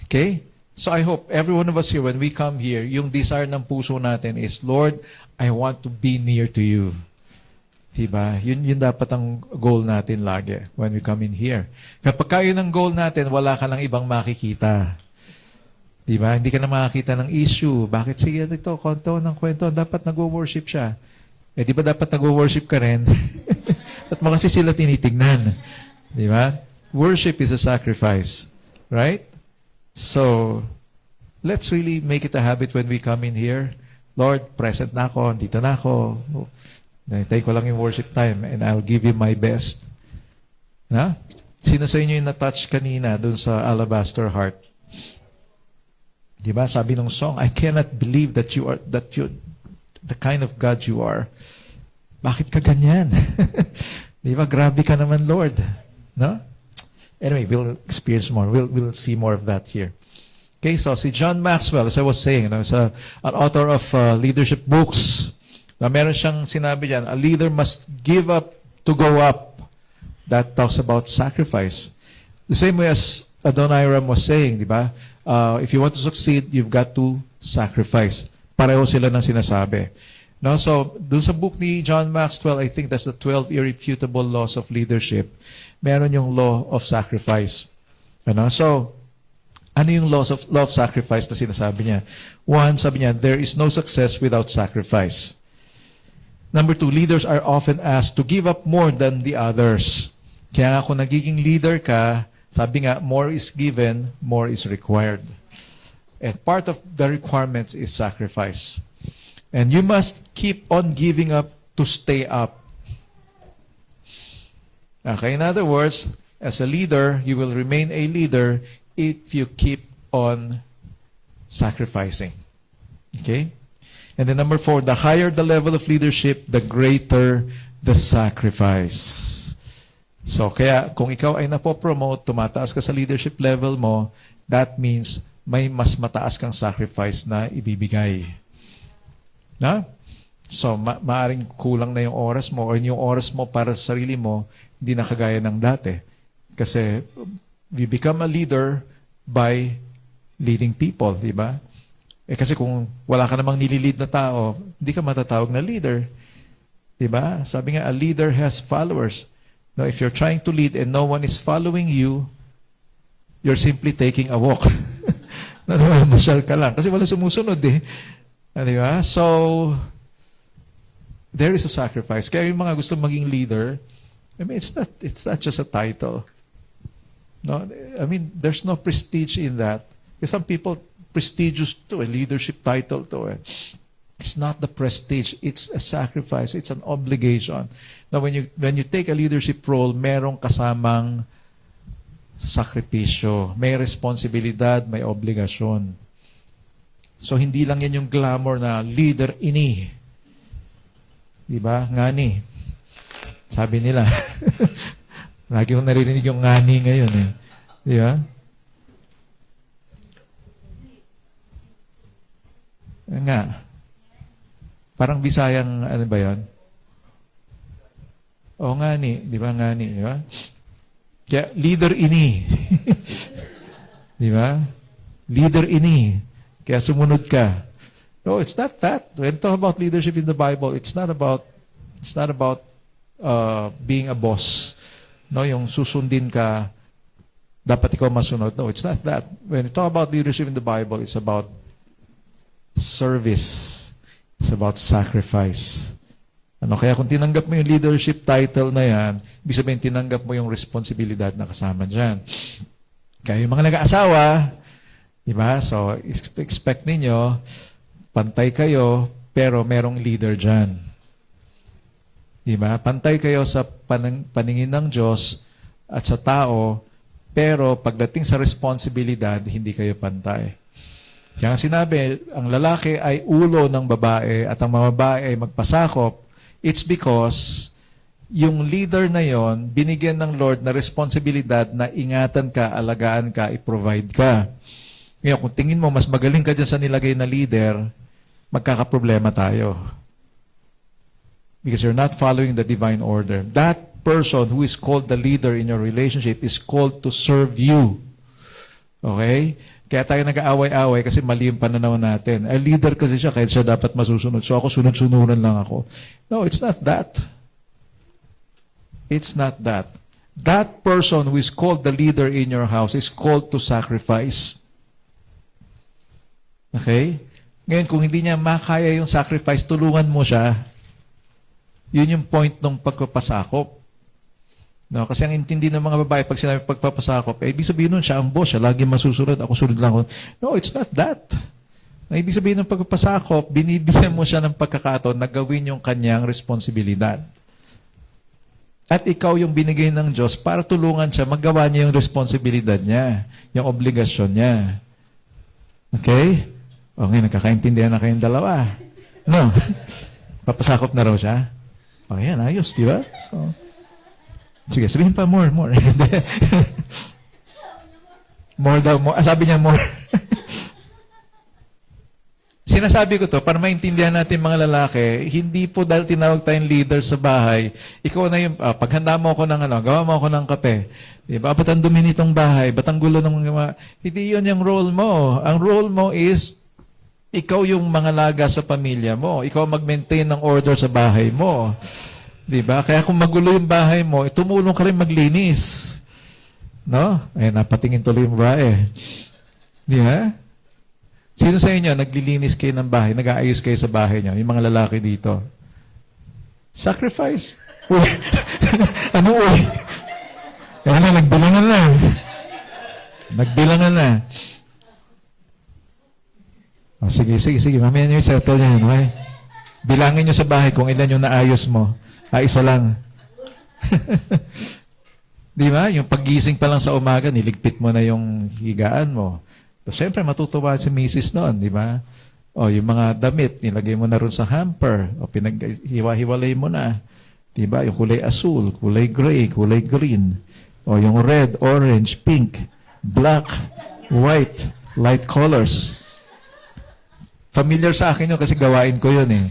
Okay? So I hope every one of us here, when we come here, yung desire ng puso natin is, Lord, I want to be near to you. Diba? Yun dapat ang goal natin lagi when we come in here. Kapag kayo ng goal natin, wala ka ng ibang makikita. Diba? Hindi ka na makakita ng issue. Bakit? Sige, ito, kwento ng kwento. Dapat nag-worship siya. Di ba dapat nag-worship ka rin? At mo kasi sila tinitignan. Diba? Worship is a sacrifice. Right? So, let's really make it a habit when we come in here. Lord, present na ako, dito na ako. Nahintay ko lang yung worship time and I'll give you my best. Na? Sino sa inyo yung na-touch kanina dun sa Alabaster Heart? Diba? Sabi ng song, I cannot believe that you the kind of God you are. Bakit ka ganyan? Diba? Grabe ka naman, Lord. No? Anyway, we'll experience more. We'll see more of that here. Okay, so si John Maxwell, as I was saying, is an author of leadership books. Na meron siyang sinabi diyan, a leader must give up to go up. That talks about sacrifice. The same way as Adoniram was saying, di ba? If you want to succeed, you've got to sacrifice. Pareho sila ng sinasabi. No, so doon sa book ni John Maxwell, I think that's the 12 irrefutable laws of leadership. Meron yung law of sacrifice. So, ano yung law of sacrifice na sinasabi niya? One, sabi niya, there is no success without sacrifice. Number 2, leaders are often asked to give up more than the others. Kaya nga kung nagiging leader ka, sabi nga, more is given, more is required. And part of the requirements is sacrifice. And you must keep on giving up to stay up. Okay, in other words, as a leader, you will remain a leader if you keep on sacrificing. Okay? And then number 4, the higher the level of leadership, the greater the sacrifice. So, kaya kung ikaw ay napopromote, tumataas ka sa leadership level mo, that means may mas mataas kang sacrifice na ibibigay. Na? So, maaring kulang na yung oras mo or yung oras mo para sa sarili mo, hindi na kagaya ng dati. Kasi, you become a leader by leading people, di ba? Kasi kung wala ka namang nililid na tao, hindi ka matatawag na leader. Diba? Sabi nga, a leader has followers. No, if you're trying to lead and no one is following you, you're simply taking a walk. Masyal ka lang. Kasi wala sumusunod eh. Diba? So, there is a sacrifice. Kaya yung mga gusto maging leader, I mean, it's not just a title. No, I mean, there's no prestige in that. Because some people, prestigious to a leadership title to eh. It's not the prestige. It's a sacrifice. It's an obligation. Now, when you take a leadership role, merong kasamang sakripisyo. May responsibilidad, may obligasyon. So, hindi lang yan yung glamour na leader ini. Diba? Ngani. Sabi nila. Lagi ko naririnig yung ngani ngayon eh. Diba? Nga. Parang Bisayang, ano ba yan? O ngani. Di ba ngani? Di ba? Kaya, leader ini. Di ba? Leader ini. Kaya sumunod ka. No, it's not that. When we talk about leadership in the Bible, it's not about being a boss. No, yung susundin ka, dapat ikaw masunod. No, it's not that. When we talk about leadership in the Bible, it's about service. It's about sacrifice. Ano, kaya kung tinanggap mo yung leadership title na yan, ibig sabihin tinanggap mo yung responsibilidad na kasama dyan. Kaya yung mga nag-aasawa, di ba? So, expect ninyo, pantay kayo, pero merong leader dyan. Di ba? Pantay kayo sa paningin ng Diyos at sa tao, pero pagdating sa responsibilidad, hindi kayo pantay. Kaya nga sinabi, ang lalaki ay ulo ng babae at ang mga babae ay magpasakop. It's because yung leader na yon binigyan ng Lord na responsibilidad na ingatan ka, alagaan ka, i-provide ka. Ngayon, kung tingin mo mas magaling ka dyan sa nilagay na leader, magkakaproblema tayo. Because you're not following the divine order. That person who is called the leader in your relationship is called to serve you. Okay? Kaya tayo nag-aaway-away kasi mali yung pananaw natin. Ay, leader kasi siya, kaya siya dapat masusunod. So ako, sunod-sunuran lang ako. No, it's not that. It's not that. That person who is called the leader in your house is called to sacrifice. Okay? Ngayon, kung hindi niya makaya yung sacrifice, tulungan mo siya. Yun yung point ng pagpapasakop. No, kasi ang intindi ng mga babae, pag sinabi pagpapasakop, ibig sabihin nun, siya ang boss, siya lagi masusunod, ako sunod lang ako. No, it's not that. Ang ibig sabihin ng pagpapasakop, binibigyan mo siya ng pagkakataon na gawin yung kanyang responsibilidad. At ikaw yung binigay ng Diyos para tulungan siya, magawa niya yung responsibilidad niya, yung obligasyon niya. Okay? O ngayon, nagkakaintindihan na kayong dalawa. No? Papasakop na raw siya? O yan, ayos, di ba? So, sige, sabihin pa more. More daw, more. Sabi niya more. Sinasabi ko to, para maintindihan natin mga lalaki, hindi po dahil tinawag tayong leader sa bahay, ikaw na yung, paghanda mo ako ng gawa mo ako ng kape. Diba? Ba't ang dumi nitong bahay? Ba't ang gulo ng mga... Hindi yun yung role mo. Ang role mo is, ikaw yung mga laga sa pamilya mo. Ikaw mag-maintain ng order sa bahay mo. Diba? Kaya kung magulo yung bahay mo, tumulong ka rin maglinis. No? Ay, napatingin tuloy yung bahay. Diba? Sino sa inyo, naglilinis kayo ng bahay, nag-aayos kayo sa bahay niyo? Yung mga lalaki dito. Sacrifice. Uy. Ano uy? Kaya na, nagbilangan na. Nagbilangan na. Oh, sige. Mamaya nyo settle yan. Okay? Bilangin nyo sa bahay kung ilan yung naayos mo. Isa lang. Di ba? Yung paggising pa lang sa umaga, niligpit mo na yung higaan mo. So, siyempre, matutuwa si Mrs. noon, di ba? O, yung mga damit, nilagay mo na ron sa hamper. O, hiwa-hiwalay mo na. Di ba? Yung kulay asul, kulay gray, kulay green. O, yung red, orange, pink, black, white, light colors. Familiar sa akin yun kasi gawain ko yun eh.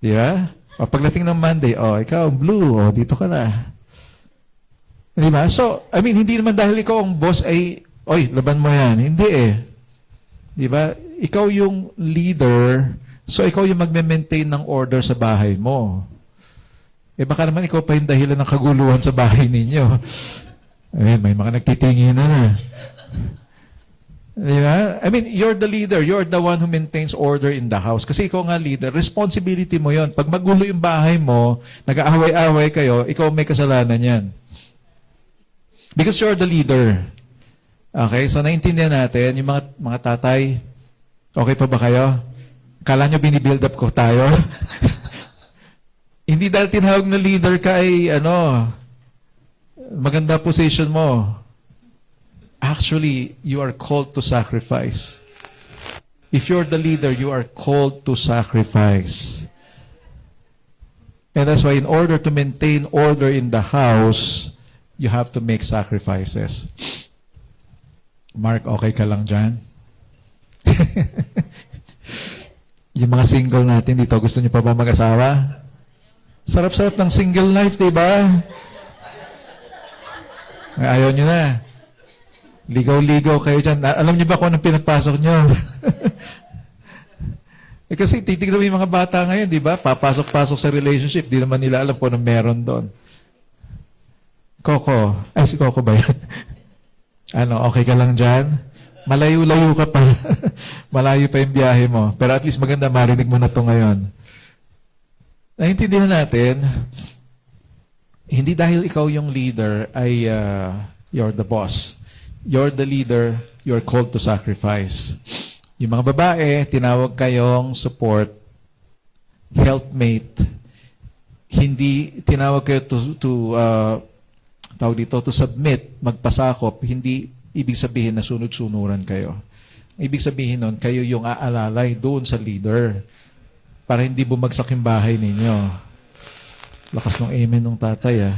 Di ba? O, pagdating ng Monday, ikaw, blue, dito ka na. Di ba? So, I mean, hindi naman dahil ikaw ang boss ay, laban mo yan. Hindi eh. Di ba? Ikaw yung leader, so ikaw yung magme-maintain ng order sa bahay mo. baka naman ikaw pa yung dahilan ng kaguluhan sa bahay ninyo. May mga nagtitingin na. Diba? I mean, you're the leader. You're the one who maintains order in the house. Kasi ikaw nga leader, responsibility mo yon. Pag magulo yung bahay mo, nag-aaway-away kayo, ikaw may kasalanan yan. Because you're the leader. Okay? So, naintindihan natin, yung mga tatay, okay pa ba kayo? Kala nyo binibuild up ko tayo? Hindi dahil tinawag na leader ka ay, maganda position mo. Actually, you are called to sacrifice. If you're the leader, you are called to sacrifice. And that's why in order to maintain order in the house, you have to make sacrifices. Mark, okay ka lang dyan? Yung mga single natin dito, gusto niyo pa ba mag-asawa? Sarap-sarap ng single life, diba? Ayaw niyo na. Ligaw-ligaw kayo dyan. Alam niyo ba kung anong pinapasok niyo? Kasi titignan mo yung mga bata ngayon, di ba? Papasok-pasok sa relationship. Di naman nila alam kung anong meron doon. Coco. Si Coco ba yan? Okay ka lang dyan? Malayo-layo ka pa. Malayo pa yung biyahe mo. Pero at least maganda, marinig mo na to ngayon. Naintindihan natin, hindi dahil ikaw yung leader ay you're the boss. You're the leader, you're called to sacrifice. Yung mga babae, tinawag kayong support, helpmate. Hindi tinawag kayo to submit, magpasakop. Hindi ibig sabihin na sunod-sunuran kayo. Ibig sabihin nun, kayo yung aalalay doon sa leader para hindi bumagsak yung bahay ninyo. Lakas ng amen ng tatay,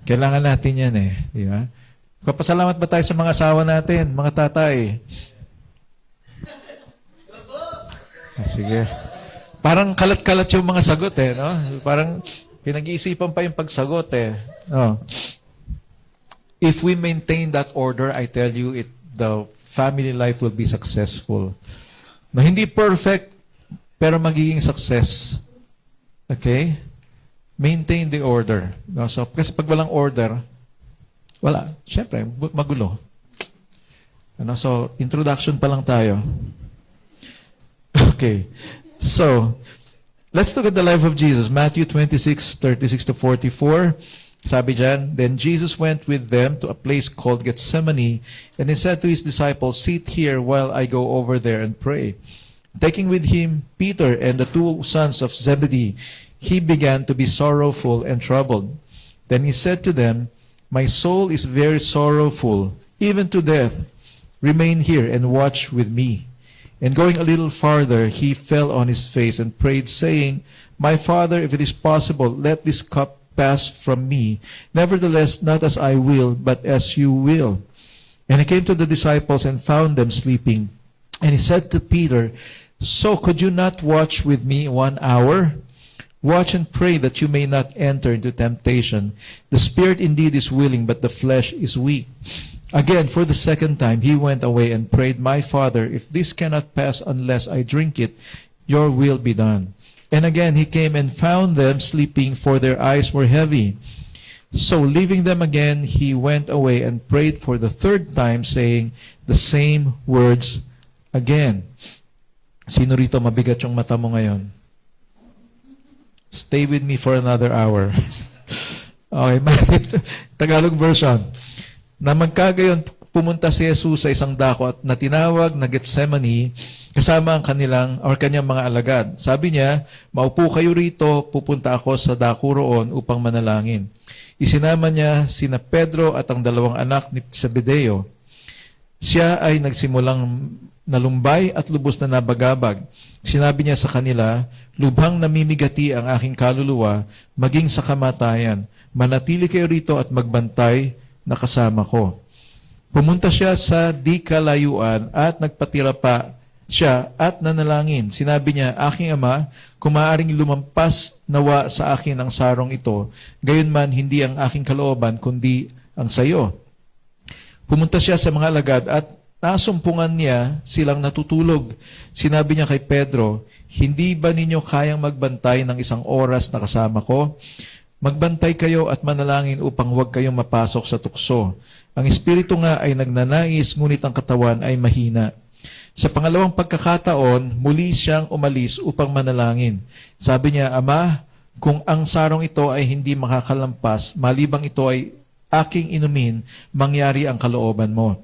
Kailangan natin yan di ba? Papasalamat ba tayo sa mga asawa natin, mga tatay? Sige. Parang kalat-kalat yung mga sagot no? Parang pinag-iisipan pa yung pagsagot no? If we maintain that order, I tell you, the family life will be successful. No, hindi perfect, pero magiging success. Okay? Maintain the order. No? So, kasi pag walang order, wala. Siyempre, magulo. So, introduction pa lang tayo. Okay. So, let's look at the life of Jesus. Matthew 26:36-44. Sabi dyan, then Jesus went with them to a place called Gethsemane, and he said to his disciples, sit here while I go over there and pray. Taking with him Peter and the two sons of Zebedee, he began to be sorrowful and troubled. Then he said to them, my soul is very sorrowful, even to death. Remain here and watch with me. And going a little farther, he fell on his face and prayed, saying, my Father, if it is possible, let this cup pass from me. Nevertheless, not as I will, but as you will. And he came to the disciples and found them sleeping. And he said to Peter, so could you not watch with me 1 hour? Watch and pray that you may not enter into temptation. The spirit indeed is willing, but the flesh is weak. Again, for the second time, he went away and prayed, my Father, if this cannot pass unless I drink it, your will be done. And again, he came and found them sleeping, for their eyes were heavy. So, leaving them again, he went away and prayed for the third time, saying the same words again. Sino rito mabigat yung mata mo ngayon? Stay with me for another hour. Okay, Tagalog version. Na magkagayon, pumunta si Jesus sa isang dako at na tinawag na Gethsemane kasama ang kanyang mga alagad. Sabi niya, maupo kayo rito, pupunta ako sa dako roon upang manalangin. Isinama niya sina Pedro at ang dalawang anak ni Zebedeo. Siya ay nagsimulang nalumbay at lubos na nabagabag. Sinabi niya sa kanila, lubhang namimigati ang aking kaluluwa, maging sa kamatayan. Manatili kayo rito at magbantay na kasama ko. Pumunta siya sa di kalayuan at nagpatira pa siya at nanalangin. Sinabi niya, aking ama, kung maaaring lumampas nawa sa akin ang sarong ito, gayon man hindi ang aking kalooban, kundi ang sayo. Pumunta siya sa mga alagad at nasumpungan niya silang natutulog. Sinabi niya kay Pedro, hindi ba ninyo kayang magbantay ng isang oras na kasama ko? Magbantay kayo at manalangin upang huwag kayong mapasok sa tukso. Ang espiritu nga ay nagnanais, ngunit ang katawan ay mahina. Sa pangalawang pagkakataon, muli siyang umalis upang manalangin. Sabi niya, Ama, kung ang sarong ito ay hindi makakalampas, malibang ito ay aking inumin, mangyari ang kalooban mo.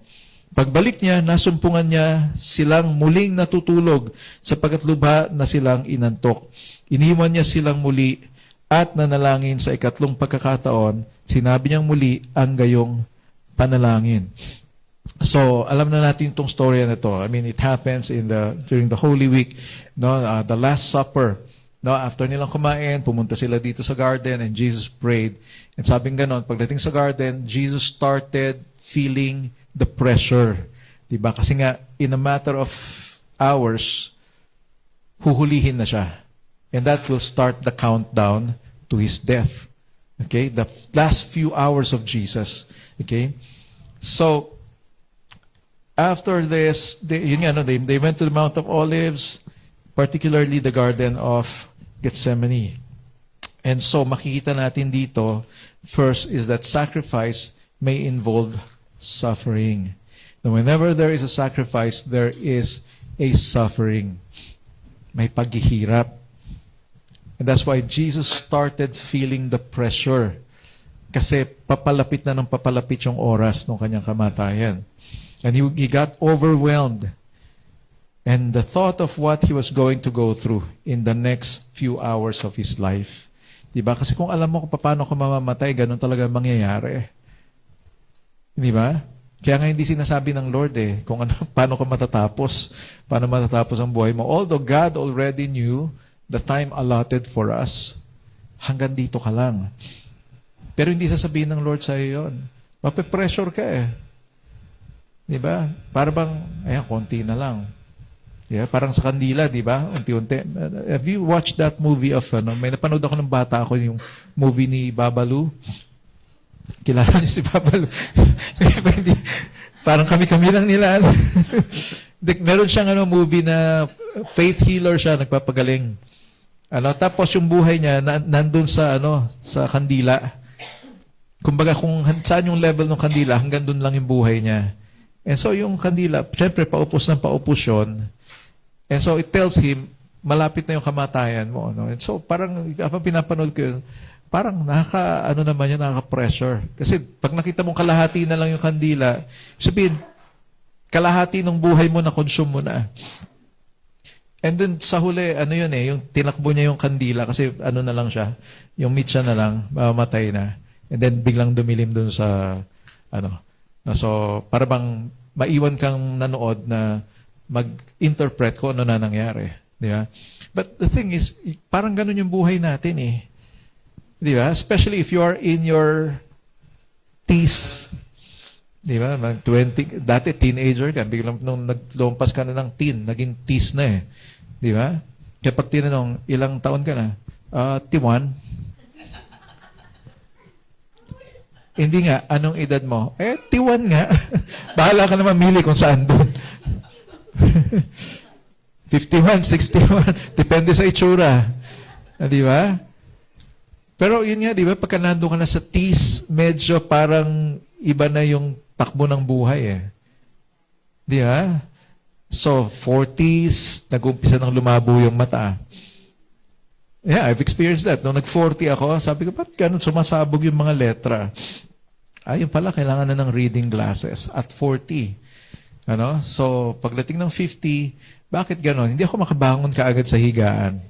Pagbalik niya, nasumpungan niya silang muling natutulog sapagkat lubha na silang inantok. Iniwan niya silang muli at nanalangin sa ikatlong pagkakataon. Sinabi niyang muli ang gayong panalangin. So, alam na natin itong story na ito. I mean, it happens during the Holy Week, no, the Last Supper. No, after nilang kumain, pumunta sila dito sa garden and Jesus prayed. And sabing ganon, pagdating sa garden, Jesus started feeling the pressure. Diba? Kasi nga, in a matter of hours, huhulihin na siya. And that will start the countdown to His death. Okay? The last few hours of Jesus. Okay? So, after this, they went to the Mount of Olives, particularly the Garden of Gethsemane. And so, makikita natin dito, first is that sacrifice may involve suffering. Now, whenever there is a sacrifice, there is a suffering. May paghihirap. And that's why Jesus started feeling the pressure. Kasi papalapit na ng papalapit yung oras ng kanyang kamatayan. And he got overwhelmed. And the thought of what he was going to go through in the next few hours of his life. Diba? Kasi kung alam mo kung paano ka mamamatay, ganun talaga mangyayari. Di ba? Kaya nga hindi sinasabi ng Lord kung paano ka matatapos, paano matatapos ang buhay mo. Although God already knew the time allotted for us, hanggang dito ka lang. Pero hindi sasabihin ng Lord sa iyo yun. Mape-pressure ka Di ba? Para bang, konti na lang. Yeah, parang sa kandila, di ba? Unti-unti. Have you watched that movie of, may napanood ako ng bata ako, yung movie ni Babalu? Kilala niyo si Babalu? Parang kami-kami lang nila. Meron siyang movie na faith healer siya, nagpapagaling. Tapos yung buhay niya, nandun sa, sa kandila. Kumbaga, kung saan yung level ng kandila, hanggang dun lang yung buhay niya. And so yung kandila, syempre, paupos ng paupos yun. And so it tells him, malapit na yung kamatayan mo. No? And so parang, kapag pinapanood ko yun, parang nakaka-pressure. Kasi pag nakita mong kalahati na lang yung kandila, sabihin, kalahati ng buhay mo na consume mo na. And then sa huli, yung tinakbo niya yung kandila kasi na lang siya, yung mitsa na lang, mamamatay na. And then biglang dumilim dun sa, so para bang maiwan kang nanood na mag-interpret kung ano na nangyari. Di ba? But the thing is, parang ganun yung buhay natin Di ba? Especially if you are in your teens. Di ba? 20, dati teenager ka, biglang nung naglumpas ka na ng teen, naging teens na Di ba? Kaya pag tinanong, ilang taon ka na? Tiwan. Hindi nga, anong edad mo? Tiwan nga. Bahala ka na mamili kung saan doon. 51, 61, depende sa itsura. Di ba? Pero yun nga, di ba, pagka nandun ka na sa teens, medyo parang iba na yung takbo ng buhay Di ba? So, 40s, nag-umpisa ng lumabo yung mata. Yeah, I've experienced that. Nung nag-40 ako, sabi ko, ba't ganun sumasabog yung mga letra? Ayun pala, kailangan na ng reading glasses at 40. So, pagdating ng 50, bakit ganun? Hindi ako makabangon kaagad sa higaan.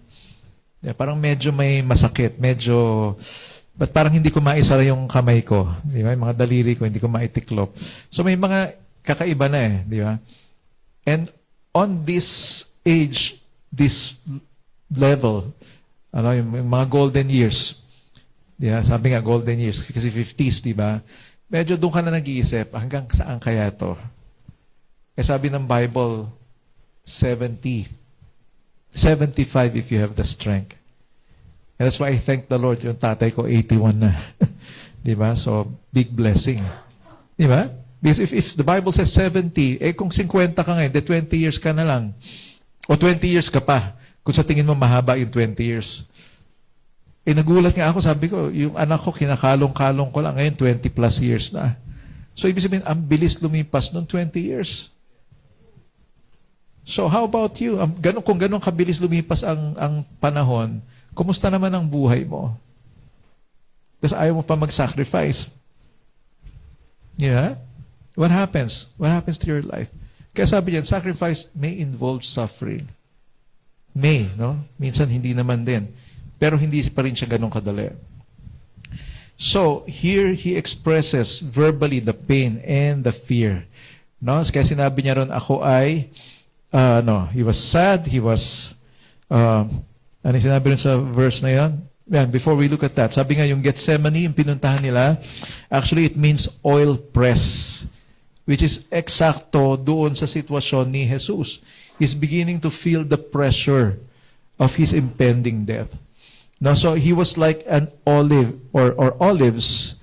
Yeah, parang medyo may masakit. But parang hindi ko maisara yung kamay ko. Di ba? Yung mga daliri ko, hindi ko maitiklop. So, may mga kakaiba na Di ba? And on this age, this level, yung mga golden years, sabi nga golden years, kasi 50s, di ba? Medyo doon ka na nag-iisip, hanggang saan kaya to? Sabi ng Bible, 70. 75 if you have the strength. And that's why I thank the Lord, yung tatay ko, 81 na. Di ba? So, big blessing. Di ba? Because if the Bible says 70, kung 50 ka ngayon, 20 years ka na lang. O 20 years ka pa. Kung sa tingin mo mahaba yung 20 years. Nagulat nga ako, sabi ko, yung anak ko, kinakalong-kalong ko lang, ngayon 20 plus years na. So, ibig sabihin, ang bilis lumipas nung 20 years. So, how about you? Kung ganun kabilis lumipas ang panahon, kumusta naman ang buhay mo? Tapos ayaw mo pa mag-sacrifice. Yeah? What happens? What happens to your life? Kaya sabi niyan, sacrifice may involve suffering. May, no? Minsan hindi naman din. Pero hindi pa rin siya ganun kadali. So, here he expresses verbally the pain and the fear. No? Kaya sinabi niya ron, ako ay, he was sad, he was, ano sinabi rin sa verse na yan? Yeah, before we look at that, sabi nga yung Gethsemane, yung pinuntahan nila, actually it means oil press, which is eksakto doon sa sitwasyon ni Jesus. He's beginning to feel the pressure of his impending death. Now, so he was like an olive or olives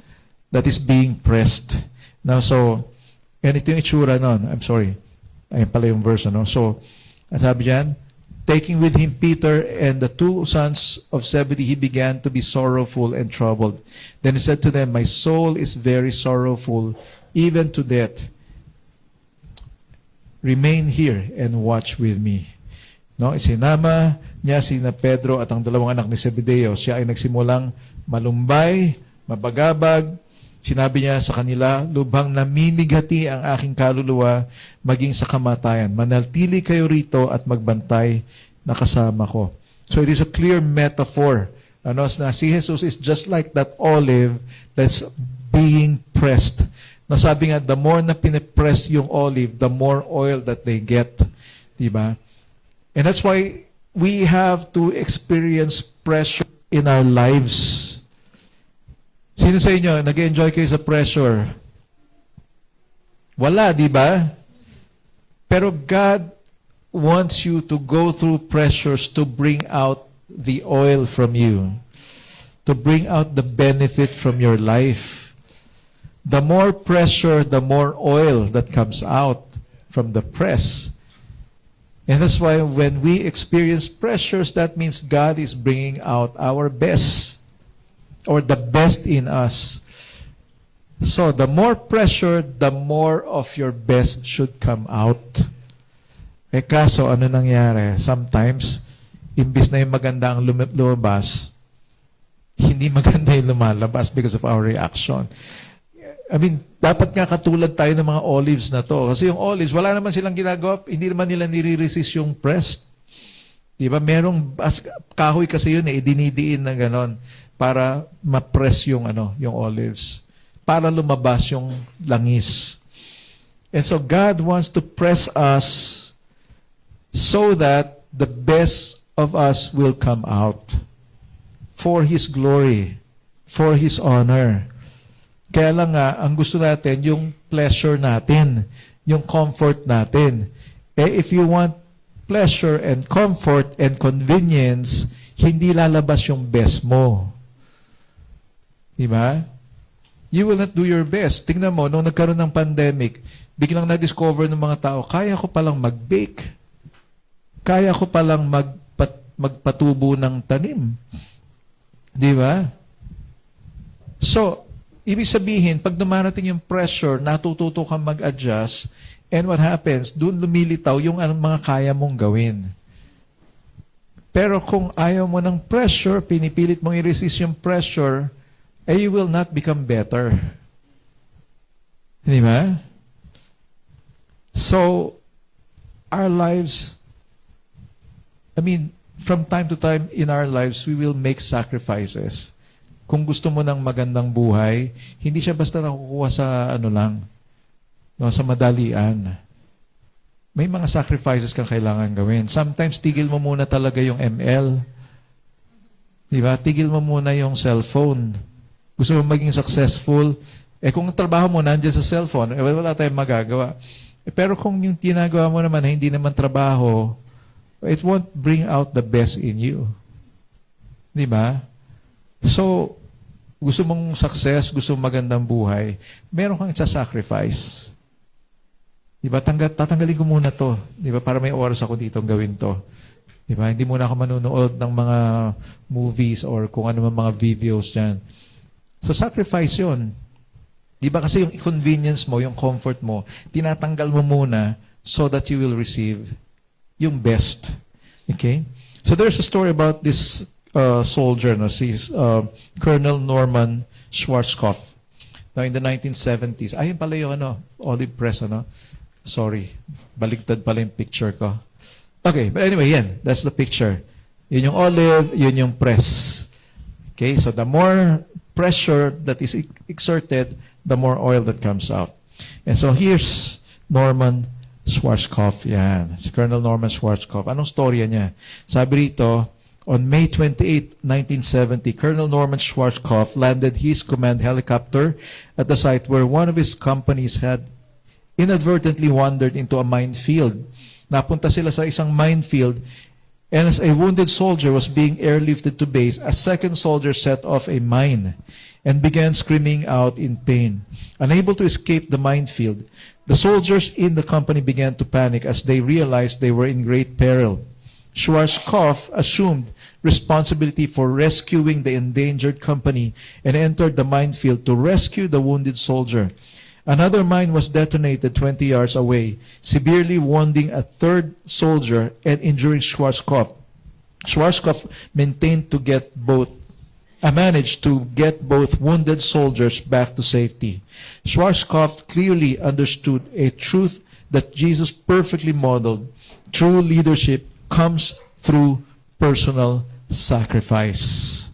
that is being pressed. Now, so, ganito yung itsura nun. I'm sorry. Ayun pala yung verse, no? So, sabi diyan, taking with him Peter and the two sons of Zebedee, he began to be sorrowful and troubled. Then he said to them, my soul is very sorrowful, even to death. Remain here and watch with me. No, isinama niya sina Pedro at ang dalawang anak ni Zebedeo. Siya ay nagsimulang malumbay, mabagabag. Sinabi niya sa kanila, lubhang namimigati ang aking kaluluwa maging sa kamatayan. Manaltili kayo rito at magbantay na kasama ko. So it is a clear metaphor. Na si Jesus is just like that olive that's being pressed. Nasabi nga, the more na pinipress yung olive, the more oil that they get. Diba? And that's why we have to experience pressure in our lives. Sino sa inyo, nag-enjoy kayo sa pressure? Wala, di ba? Pero God wants you to go through pressures to bring out the oil from you, to bring out the benefit from your life. The more pressure, the more oil that comes out from the press. And that's why when we experience pressures, that means God is bringing out our best or the best in us. So the more pressure, the more of your best should come out. Kaso ano nangyari? Sometimes, imbis na yung maganda ang lumabas, hindi maganda yung lumalabas because of our reaction. I mean, dapat nga katulad tayo ng mga olives na to. Kasi yung olives, wala naman silang ginagawa, hindi naman nila nire-resist yung press. Di ba? Merong kahoy kasi yun dinidiin na ganon para ma-press yung yung olives. Para lumabas yung langis. And so God wants to press us so that the best of us will come out for His glory, for His honor. Kaya lang nga, ang gusto natin, yung pleasure natin, yung comfort natin. If you want pleasure and comfort and convenience, hindi lalabas yung best mo. Diba? You will not do your best. Tingnan mo, nung nagkaroon ng pandemic, biglang na-discover ng mga tao, kaya ko palang mag-bake. Kaya ko palang magpatubo ng tanim. Diba? So, ibig sabihin, pag dumarating yung pressure, natututo kang mag-adjust, and what happens, doon lumilitaw yung mga kaya mong gawin. Pero kung ayaw mo ng pressure, pinipilit mong i-resist yung pressure, you will not become better. Di ba? So, our lives, from time to time in our lives, we will make sacrifices. Kung gusto mo ng magandang buhay, hindi siya basta nakukuha sa sa madalian. May mga sacrifices kang kailangan gawin. Sometimes, tigil mo muna talaga yung ML. Di ba? Tigil mo muna yung cellphone. Gusto mo maging successful. Kung ang trabaho mo nandiyan sa cellphone, wala tayong magagawa. Pero kung yung tinagawa mo naman, hindi naman trabaho, it won't bring out the best in you. Di ba? So, gusto mong success, gusto mong magandang buhay, meron kang isa-sacrifice. Diba? Tatanggalin ko muna to. Diba? Para may oras ako dito gawin to. Diba? Hindi muna ako manunood ng mga movies or kung ano man mga videos dyan. So, sacrifice yun. Diba? Kasi yung convenience mo, yung comfort mo, tinatanggal mo muna so that you will receive yung best. Okay? So, there's a story about this soldier, no? Si Colonel Norman Schwarzkopf. Now, in the 1970s, ayun pala yung olive press, Sorry, baligtad pala yung picture ko. Okay, but anyway, yan. That's the picture. Yun yung olive, yun yung press. Okay, so the more pressure that is exerted, the more oil that comes out. And so here's Norman Schwarzkopf. Yan. Si Colonel Norman Schwarzkopf. Anong storya niya? Sabi rito, on May 28, 1970, Colonel Norman Schwarzkopf landed his command helicopter at the site where one of his companies had inadvertently wandered into a minefield. Napunta sila sa isang minefield, and as a wounded soldier was being airlifted to base, a second soldier set off a mine and began screaming out in pain. Unable to escape the minefield, the soldiers in the company began to panic as they realized they were in great peril. Schwarzkopf assumed responsibility for rescuing the endangered company and entered the minefield to rescue the wounded soldier. Another mine was detonated 20 yards away, severely wounding a third soldier and injuring Schwarzkopf. Schwarzkopf managed to get both wounded soldiers back to safety. Schwarzkopf clearly understood a truth that Jesus perfectly modeled. True leadership comes through personal sacrifice.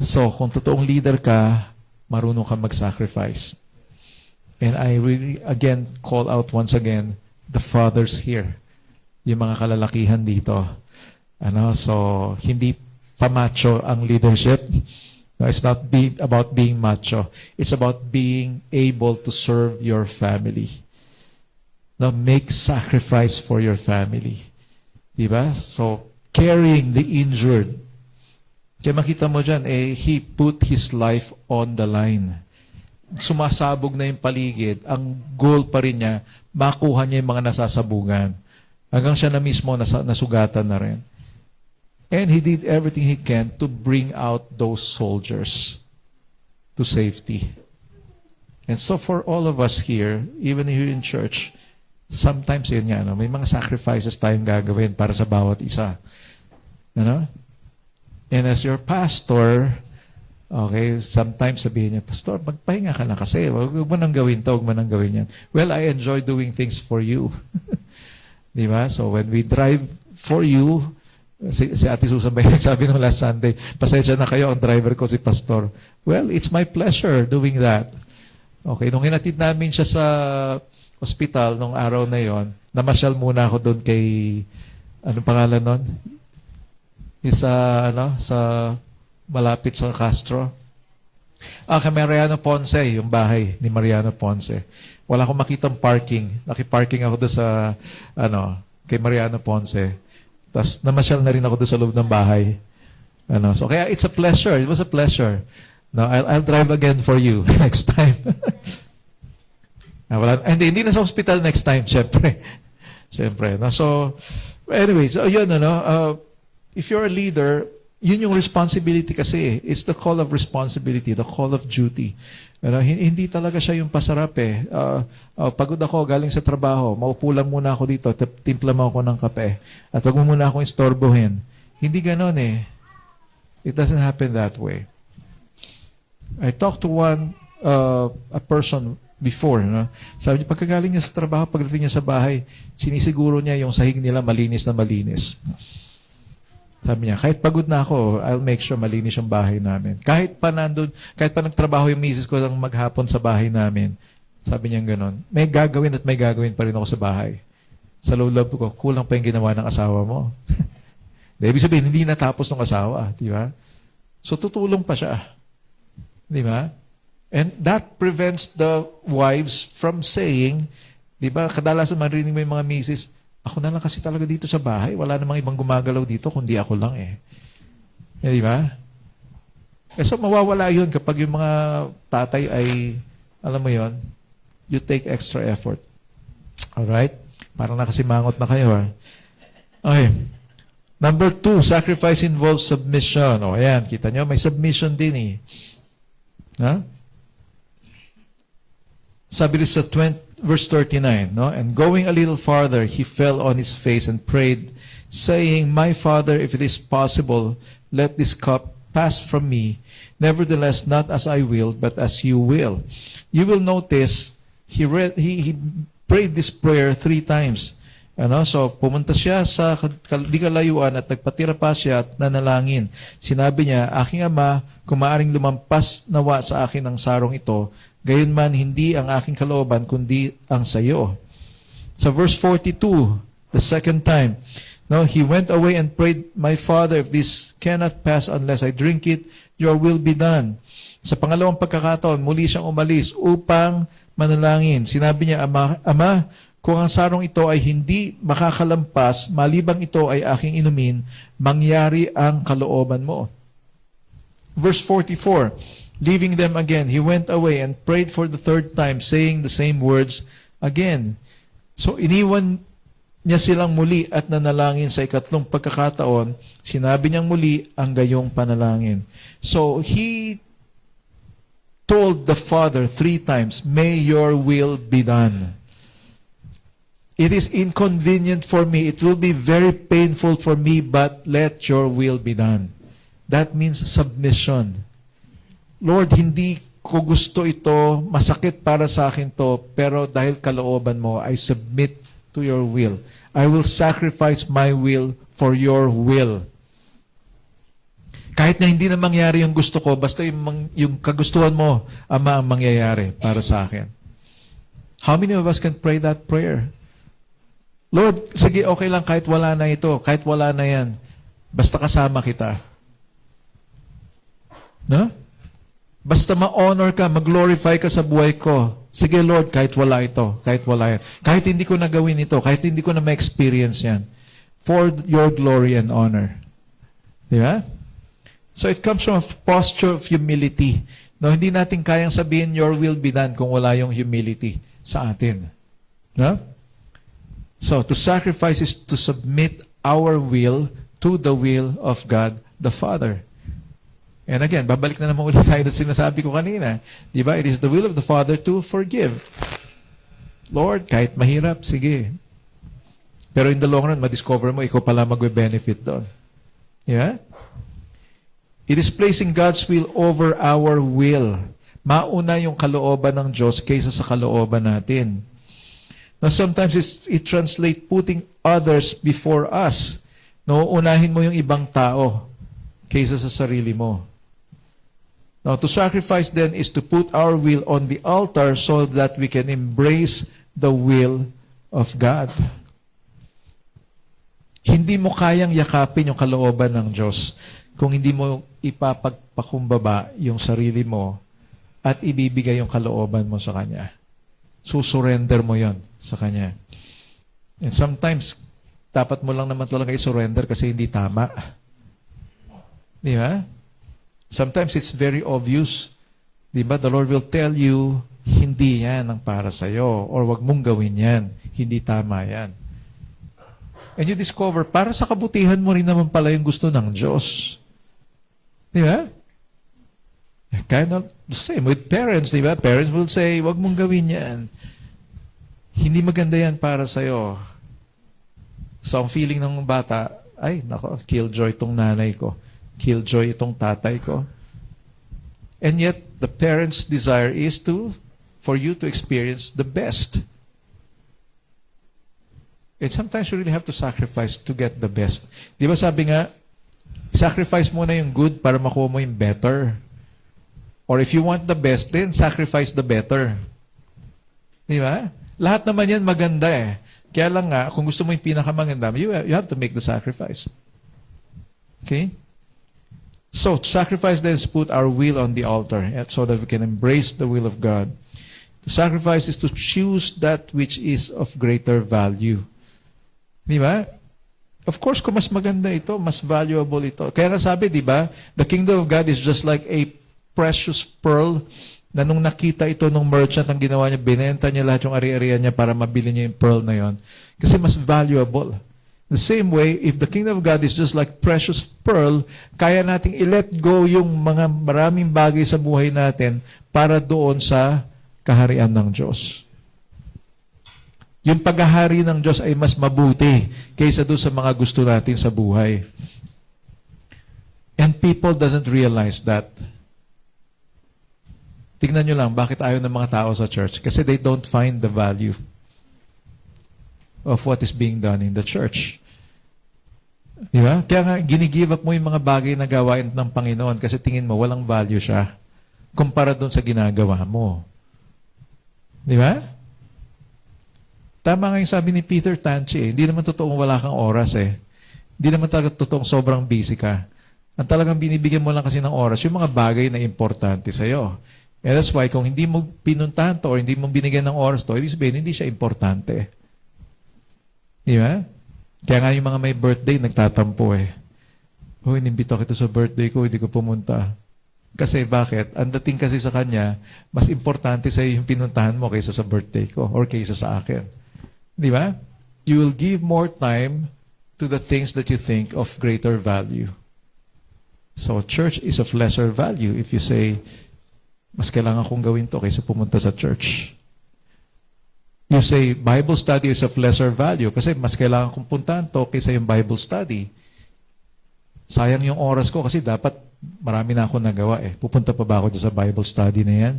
So, kung totoong leader ka, marunong ka mag-sacrifice. And I really, again, call out once again, the fathers here. Yung mga kalalakihan dito. So, hindi pa macho ang leadership. No, it's not about being macho. It's about being able to serve your family. Now, make sacrifice for your family. Diba? So, carrying the injured. Kaya makita mo dyan, he put his life on the line. Sumasabog na yung paligid, ang goal pa rin niya, makuha niya yung mga nasasabungan. Hanggang siya na mismo nasugatan na rin. And he did everything he can to bring out those soldiers to safety. And so for all of us here, even here in church, sometimes yun nga, may mga sacrifices tayong gagawin para sa bawat isa. And as your pastor, okay, sometimes sabihin niya, Pastor, magpahinga ka na kasi. Huwag mo nang gawin to, huwag mo nang gawin yan. Well, I enjoy doing things for you. Di ba? So when we drive for you, si Ate Susan ba sabi nung last Sunday, pasensya na kayo, ang driver ko si Pastor. Well, it's my pleasure doing that. Okay, nung hinatid namin siya sa hospital nung araw na yon, namasyal muna ako doon kay, anong pangalan nun? Sa malapit sa Castro. Kay Mariano Ponce, yung bahay ni Mariano Ponce. Wala akong makitang parking. Naki-parking ako doon sa, kay Mariano Ponce. Tapos, namasyal na rin ako doon sa loob ng bahay. So, kaya it's a pleasure. It was a pleasure. No, I'll drive again for you next time. Hindi na sa hospital next time, syempre. Syempre. No? So, anyway, so yun, if you're a leader, yun yung responsibility kasi. It's the call of responsibility, the call of duty. Hindi talaga siya yung pasarap eh. Pagod ako, galing sa trabaho, maupo lang muna ako dito, timpla mo ako ng kape, at wag mo muna akong istorbohin. Hindi ganon eh. It doesn't happen that way. I talked to a person before. Sabi niya, pagkagaling niya sa trabaho, pagdating niya sa bahay, sinisiguro niya yung sahig nila malinis na malinis. Sabi niya, kahit pagod na ako, I'll make sure malinis yung bahay namin. Kahit pa nagtrabaho yung misis ko ng maghapon sa bahay namin, sabi niya gano'n, may gagawin at may gagawin pa rin ako sa bahay. Sa loob ko, kulang pa yung ginawa ng asawa mo. Ibig sabihin, hindi natapos ng asawa. Di ba? So, tutulong pa siya. Di ba? And that prevents the wives from saying, di ba, kadalasan marinig mo yung mga misis, ako na lang kasi talaga dito sa bahay. Wala namang ibang gumagalaw dito kundi ako lang eh. Di ba? So mawawala yun kapag yung mga tatay ay, alam mo yon, you take extra effort. Alright? Parang nakasimangot na kayo, ha? Okay. Number 2, sacrifice involves submission. O, ayan, kita nyo, may submission din eh. Ha? Sabi rin sa verse 39, no? And going a little farther, he fell on his face and prayed, saying, My Father, if it is possible, let this cup pass from me. Nevertheless, not as I will, but as you will. You will notice, he prayed this prayer 3 times. So, pumunta siya sa di kalayuan at nagpatira pa siya at nanalangin. Sinabi niya, Aking Ama, kung maaring lumampas nawa sa akin ang sarong ito, gayon man hindi ang aking kalooban, kundi ang sa iyo. Sa verse 42, the second time, he went away and prayed, My Father, if this cannot pass unless I drink it, your will be done. Sa pangalawang pagkakataon, muli siyang umalis upang manalangin. Sinabi niya, Ama, kung ang sarong ito ay hindi makakalampas, malibang ito ay aking inumin, mangyari ang kalooban mo. Verse 44, leaving them again, he went away and prayed for the 3rd time, saying the same words again. So iniwan niya silang muli at nanalangin sa 3rd pagkakataon, sinabi niyang muli ang gayong panalangin. So he told the Father 3 times, May your will be done. It is inconvenient for me. It will be very painful for me, but let your will be done. That means submission. Lord, hindi ko gusto ito, masakit para sa akin to, pero dahil kalooban mo, I submit to your will. I will sacrifice my will for your will. Kahit na hindi na mangyari yung gusto ko, basta yung kagustuhan mo, Ama, ang mangyayari para sa akin. How many of us can pray that prayer? Lord, sige, okay lang kahit wala na ito, kahit wala na yan. Basta kasama kita. No? Basta ma-honor ka, mag-glorify ka sa buhay ko. Sige, Lord, kahit wala ito, kahit wala yan. Kahit hindi ko nagawin ito, kahit hindi ko na ma-experience yan. For your glory and honor. Di ba? So it comes from a posture of humility. No, hindi natin kayang sabihin, your will be done kung wala yung humility sa atin. No? So, to sacrifice is to submit our will to the will of God the Father. And again, babalik na naman ulit tayo sa sinasabi ko kanina. Di ba? It is the will of the Father to forgive. Lord, kahit mahirap, sige. Pero in the long run, madiscover mo, ikaw pala magbe-benefit doon. Yeah? It is placing God's will over our will. Mauna yung kalooban ng Diyos kaysa sa kalooban natin. Now, sometimes it translates putting others before us. No, unahin mo yung ibang tao kaysa sa sarili mo. Now, to sacrifice then is to put our will on the altar so that we can embrace the will of God. Hindi mo kayang yakapin yung kalooban ng Diyos kung hindi mo ipapagpakumbaba yung sarili mo at ibibigay yung kalooban mo sa Kanya. Susurrender mo yon sa Kanya. And sometimes, dapat mo lang naman talaga i-surrender kasi hindi tama. Di ba? Sometimes it's very obvious. Di ba? The Lord will tell you, hindi yan ang para sa'yo. Or wag mong gawin yan. Hindi tama yan. And you discover, para sa kabutihan mo rin naman pala yung gusto ng Diyos. Di ba? Kind of the same with parents, di ba? Parents will say, wag mong gawin yan. Hindi maganda yan para sa'yo. So, ang feeling ng bata, ay, nako, killjoy itong nanay ko. Killjoy itong tatay ko. And yet, the parent's desire is for you to experience the best. And sometimes you really have to sacrifice to get the best. Di ba sabi nga, sacrifice mo na yung good para makuha mo yung better. Or if you want the best, then sacrifice the better. Di ba? Lahat naman yan maganda eh. Kaya lang nga, kung gusto mo yung pinakamaganda, you have to make the sacrifice. Okay? So, to sacrifice then is put our will on the altar so that we can embrace the will of God. To sacrifice is to choose that which is of greater value. Di ba? Of course, kung mas maganda ito, mas valuable ito. Kaya nga sabi, di ba, the kingdom of God is just like a precious pearl na nung nakita ito nung merchant, ang ginawa niya, binenta niya lahat yung ari-arian niya para mabili niya yung pearl na yon. Kasi mas valuable. The same way, if the kingdom of God is just like precious pearl, kaya nating i-let go yung mga maraming bagay sa buhay natin para doon sa kaharian ng Diyos. Yung paghahari ng Diyos ay mas mabuti kaysa doon sa mga gusto natin sa buhay. And people doesn't realize that. Tingnan nyo lang, bakit ayaw ng mga tao sa church? Kasi they don't find the value of what is being done in the church. Di ba? Kaya nga, ginigive up mo yung mga bagay na gawain ng Panginoon kasi tingin mo, walang value siya kumpara doon sa ginagawa mo. Di ba? Tama nga yung sabi ni Peter Tanchi, hindi naman totoong wala kang oras eh. Hindi naman talaga totoong sobrang busy ka. Ang talagang binibigyan mo lang kasi ng oras, yung mga bagay na importante sa'yo. And that's why, kung hindi mo pinuntahan to or hindi mo binigyan ng oras to, ibig sabihin, hindi siya importante. Di ba? Kaya nga yung mga may birthday, nagtatampo eh. Inimbito kita sa birthday ko, hindi ko pumunta. Kasi bakit? Ang dating kasi sa kanya, mas importante sa'yo yung pinuntahan mo kaysa sa birthday ko or kaysa sa akin. Di ba? You will give more time to the things that you think of greater value. So, church is of lesser value if you say, mas kailangan kong gawin to kaysa pumunta sa church. You say, Bible study is of lesser value kasi mas kailangan kong puntahan to kaysa yung Bible study. Sayang yung oras ko kasi dapat marami na ako nagawa eh. Pupunta pa ba ako sa Bible study na yan?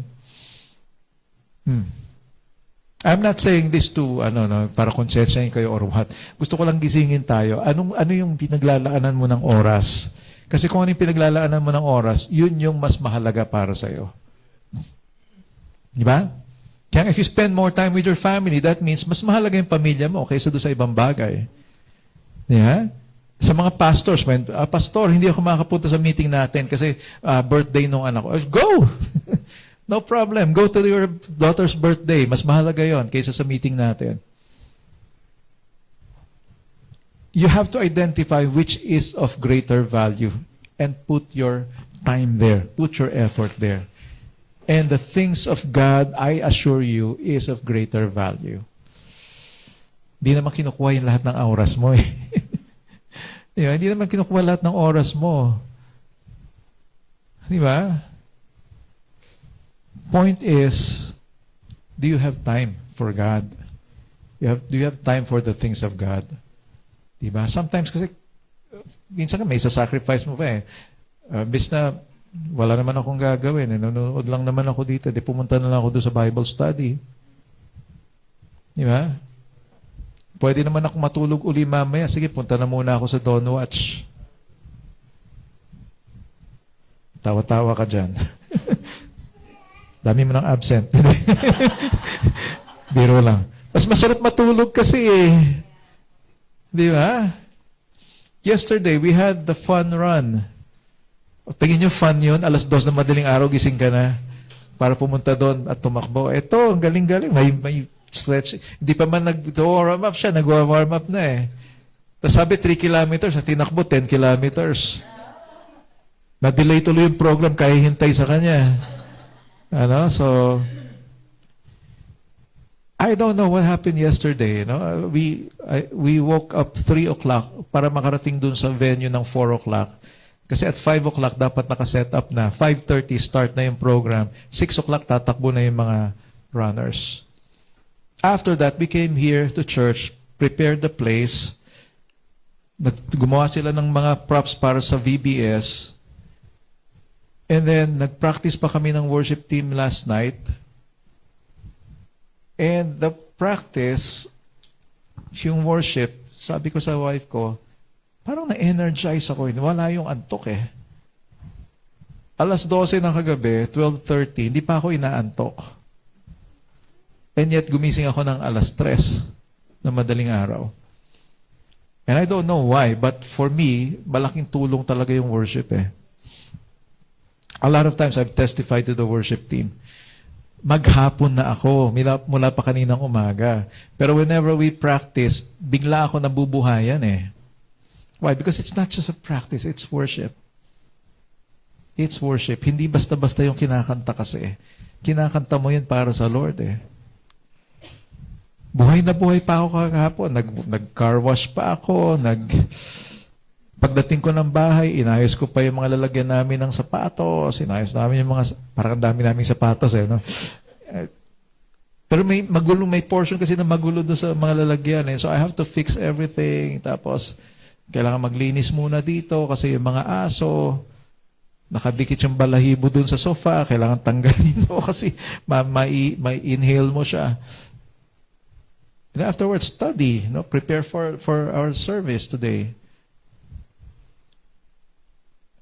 I'm not saying this to, para konsensyahin kayo or what. Gusto ko lang gisingin tayo. Ano yung pinaglalaanan mo ng oras? Kasi kung ano yung pinaglalaanan mo ng oras, yun yung mas mahalaga para sa'yo. Di ba? Kaya if you spend more time with your family, that means mas mahalaga yung pamilya mo kaysa doon sa ibang bagay. Yeah? Sa mga pastors, pastor, hindi ako makakapunta sa meeting natin kasi birthday nung anak ko. Go! No problem. Go to your daughter's birthday. Mas mahalaga yon kaysa sa meeting natin. You have to identify which is of greater value and put your time there. Put your effort there. And the things of God, I assure you, is of greater value. Hindi naman kinukuha yung lahat ng oras mo eh. Diba? Hindi naman kinukuha lahat ng oras mo. Di ba? Point is, do you have time for God? Do you have time for the things of God? Diba? Sometimes kasi, minsan ka may sasacrifice mo pa eh. Bis na, wala naman akong gagawin. Nanonood lang naman ako dito. Di pumunta na lang ako doon sa Bible study. Diba? Pwede naman ako matulog uli mamaya. Sige, punta na muna ako sa Dawn Watch. Tawa-tawa ka dyan. Dami mo ng absent. Biro lang. Mas masarap matulog kasi eh. Di ba? Yesterday, we had the fun run. Tingin nyo fun yun, 2:00 na madaling araw, gising ka na para pumunta doon at tumakbo. Ito, ang galing-galing. May stretch. Hindi pa man nag-warm up siya, nag-warm up na eh. Tapos sabi, 3 kilometers, at tinakbo, 10 kilometers. Na-delay tuloy yung program, kaya hintay sa kanya. So, I don't know what happened yesterday. We woke up 3 o'clock para makarating dun sa venue ng 4 o'clock. Kasi at 5 o'clock dapat nakaset up na. 5:30 start na yung program. 6 o'clock tatakbo na yung mga runners. After that, we came here to church, prepared the place. Gumawa sila ng mga props para sa VBS. And then, nag-practice pa kami ng worship team last night. And the practice, yung worship, sabi ko sa wife ko, parang na-energize ako. Wala yung antok eh. 12:00 ng kagabi, 12:30, hindi pa ako inaantok. And yet, gumising ako ng 3:00 na madaling araw. And I don't know why, but for me, malaking tulong talaga yung worship eh. A lot of times, I've testified to the worship team. Maghapon na ako, mula pa kaninang umaga. Pero whenever we practice, bigla ako nabubuhayan eh. Why? Because it's not just a practice, it's worship. It's worship. Hindi basta-basta yung kinakanta kasi. Kinakanta mo yun para sa Lord eh. Buhay na buhay pa ako kahapon. Nag-car wash pa ako. Pagdating ko ng bahay, inayos ko pa yung mga lalagyan namin ng sapatos. Inayos namin yung mga, parang dami naming sapatos eh. No? Pero may portion kasi na magulo doon sa mga lalagyan eh. So I have to fix everything. Tapos, kailangan maglinis muna dito kasi yung mga aso, nakadikit yung balahibo dun sa sofa, kailangan tanggalin mo kasi may inhale mo siya. And afterwards, study, no? Prepare for our service today.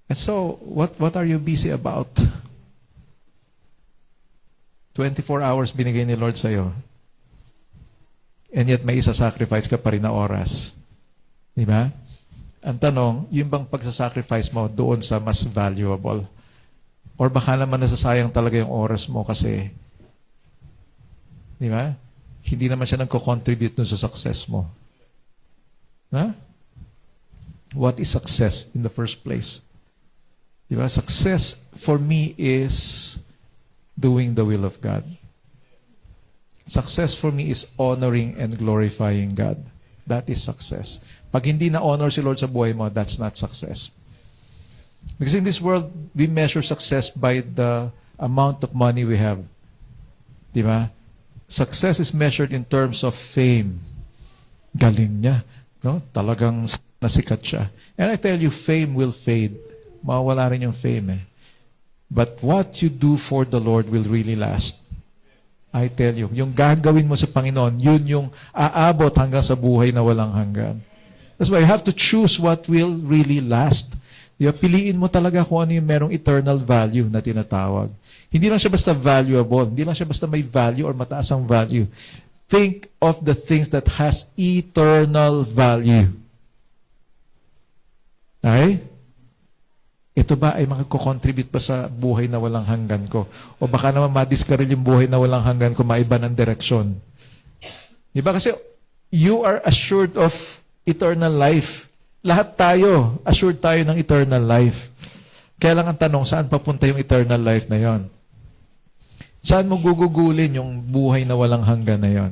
And so, what are you busy about? 24 hours binigay ni Lord sa'yo. And yet, may isa-sacrifice ka pa rin na oras. Di ba? Ang tanong, yung bang pagsasacrifice mo doon sa mas valuable? Or baka naman nasasayang talaga yung oras mo kasi, di ba? Hindi naman siya nagko-contribute dun sa success mo. Ha? What is success in the first place? Di ba? Success for me is doing the will of God. Success for me is honoring and glorifying God. That is success. Pag hindi na-honor si Lord sa buhay mo, that's not success. Because in this world, we measure success by the amount of money we have. Di ba? Success is measured in terms of fame. Galing niya. No? Talagang nasikat siya. And I tell you, fame will fade. Mawawala rin yung fame eh. But what you do for the Lord will really last. I tell you, yung gagawin mo sa Panginoon, yun yung aabot hanggang sa buhay na walang hanggan. That's why you have to choose what will really last. Diba? Piliin mo talaga kung ano yung merong eternal value na tinatawag. Hindi lang siya basta valuable. Hindi lang siya basta may value or mataas ang value. Think of the things that has eternal value. Okay? Ito ba ay makako-contribute pa sa buhay na walang hanggan ko? O baka naman ma-discourage yung buhay na walang hanggan ko, maiba ng direksyon. Di ba? Kasi you are assured of eternal life. Lahat tayo, assured tayo ng eternal life. Kaya lang ang tanong, saan papunta yung eternal life na yon? Saan mo gugugulin yung buhay na walang hanggan na yon?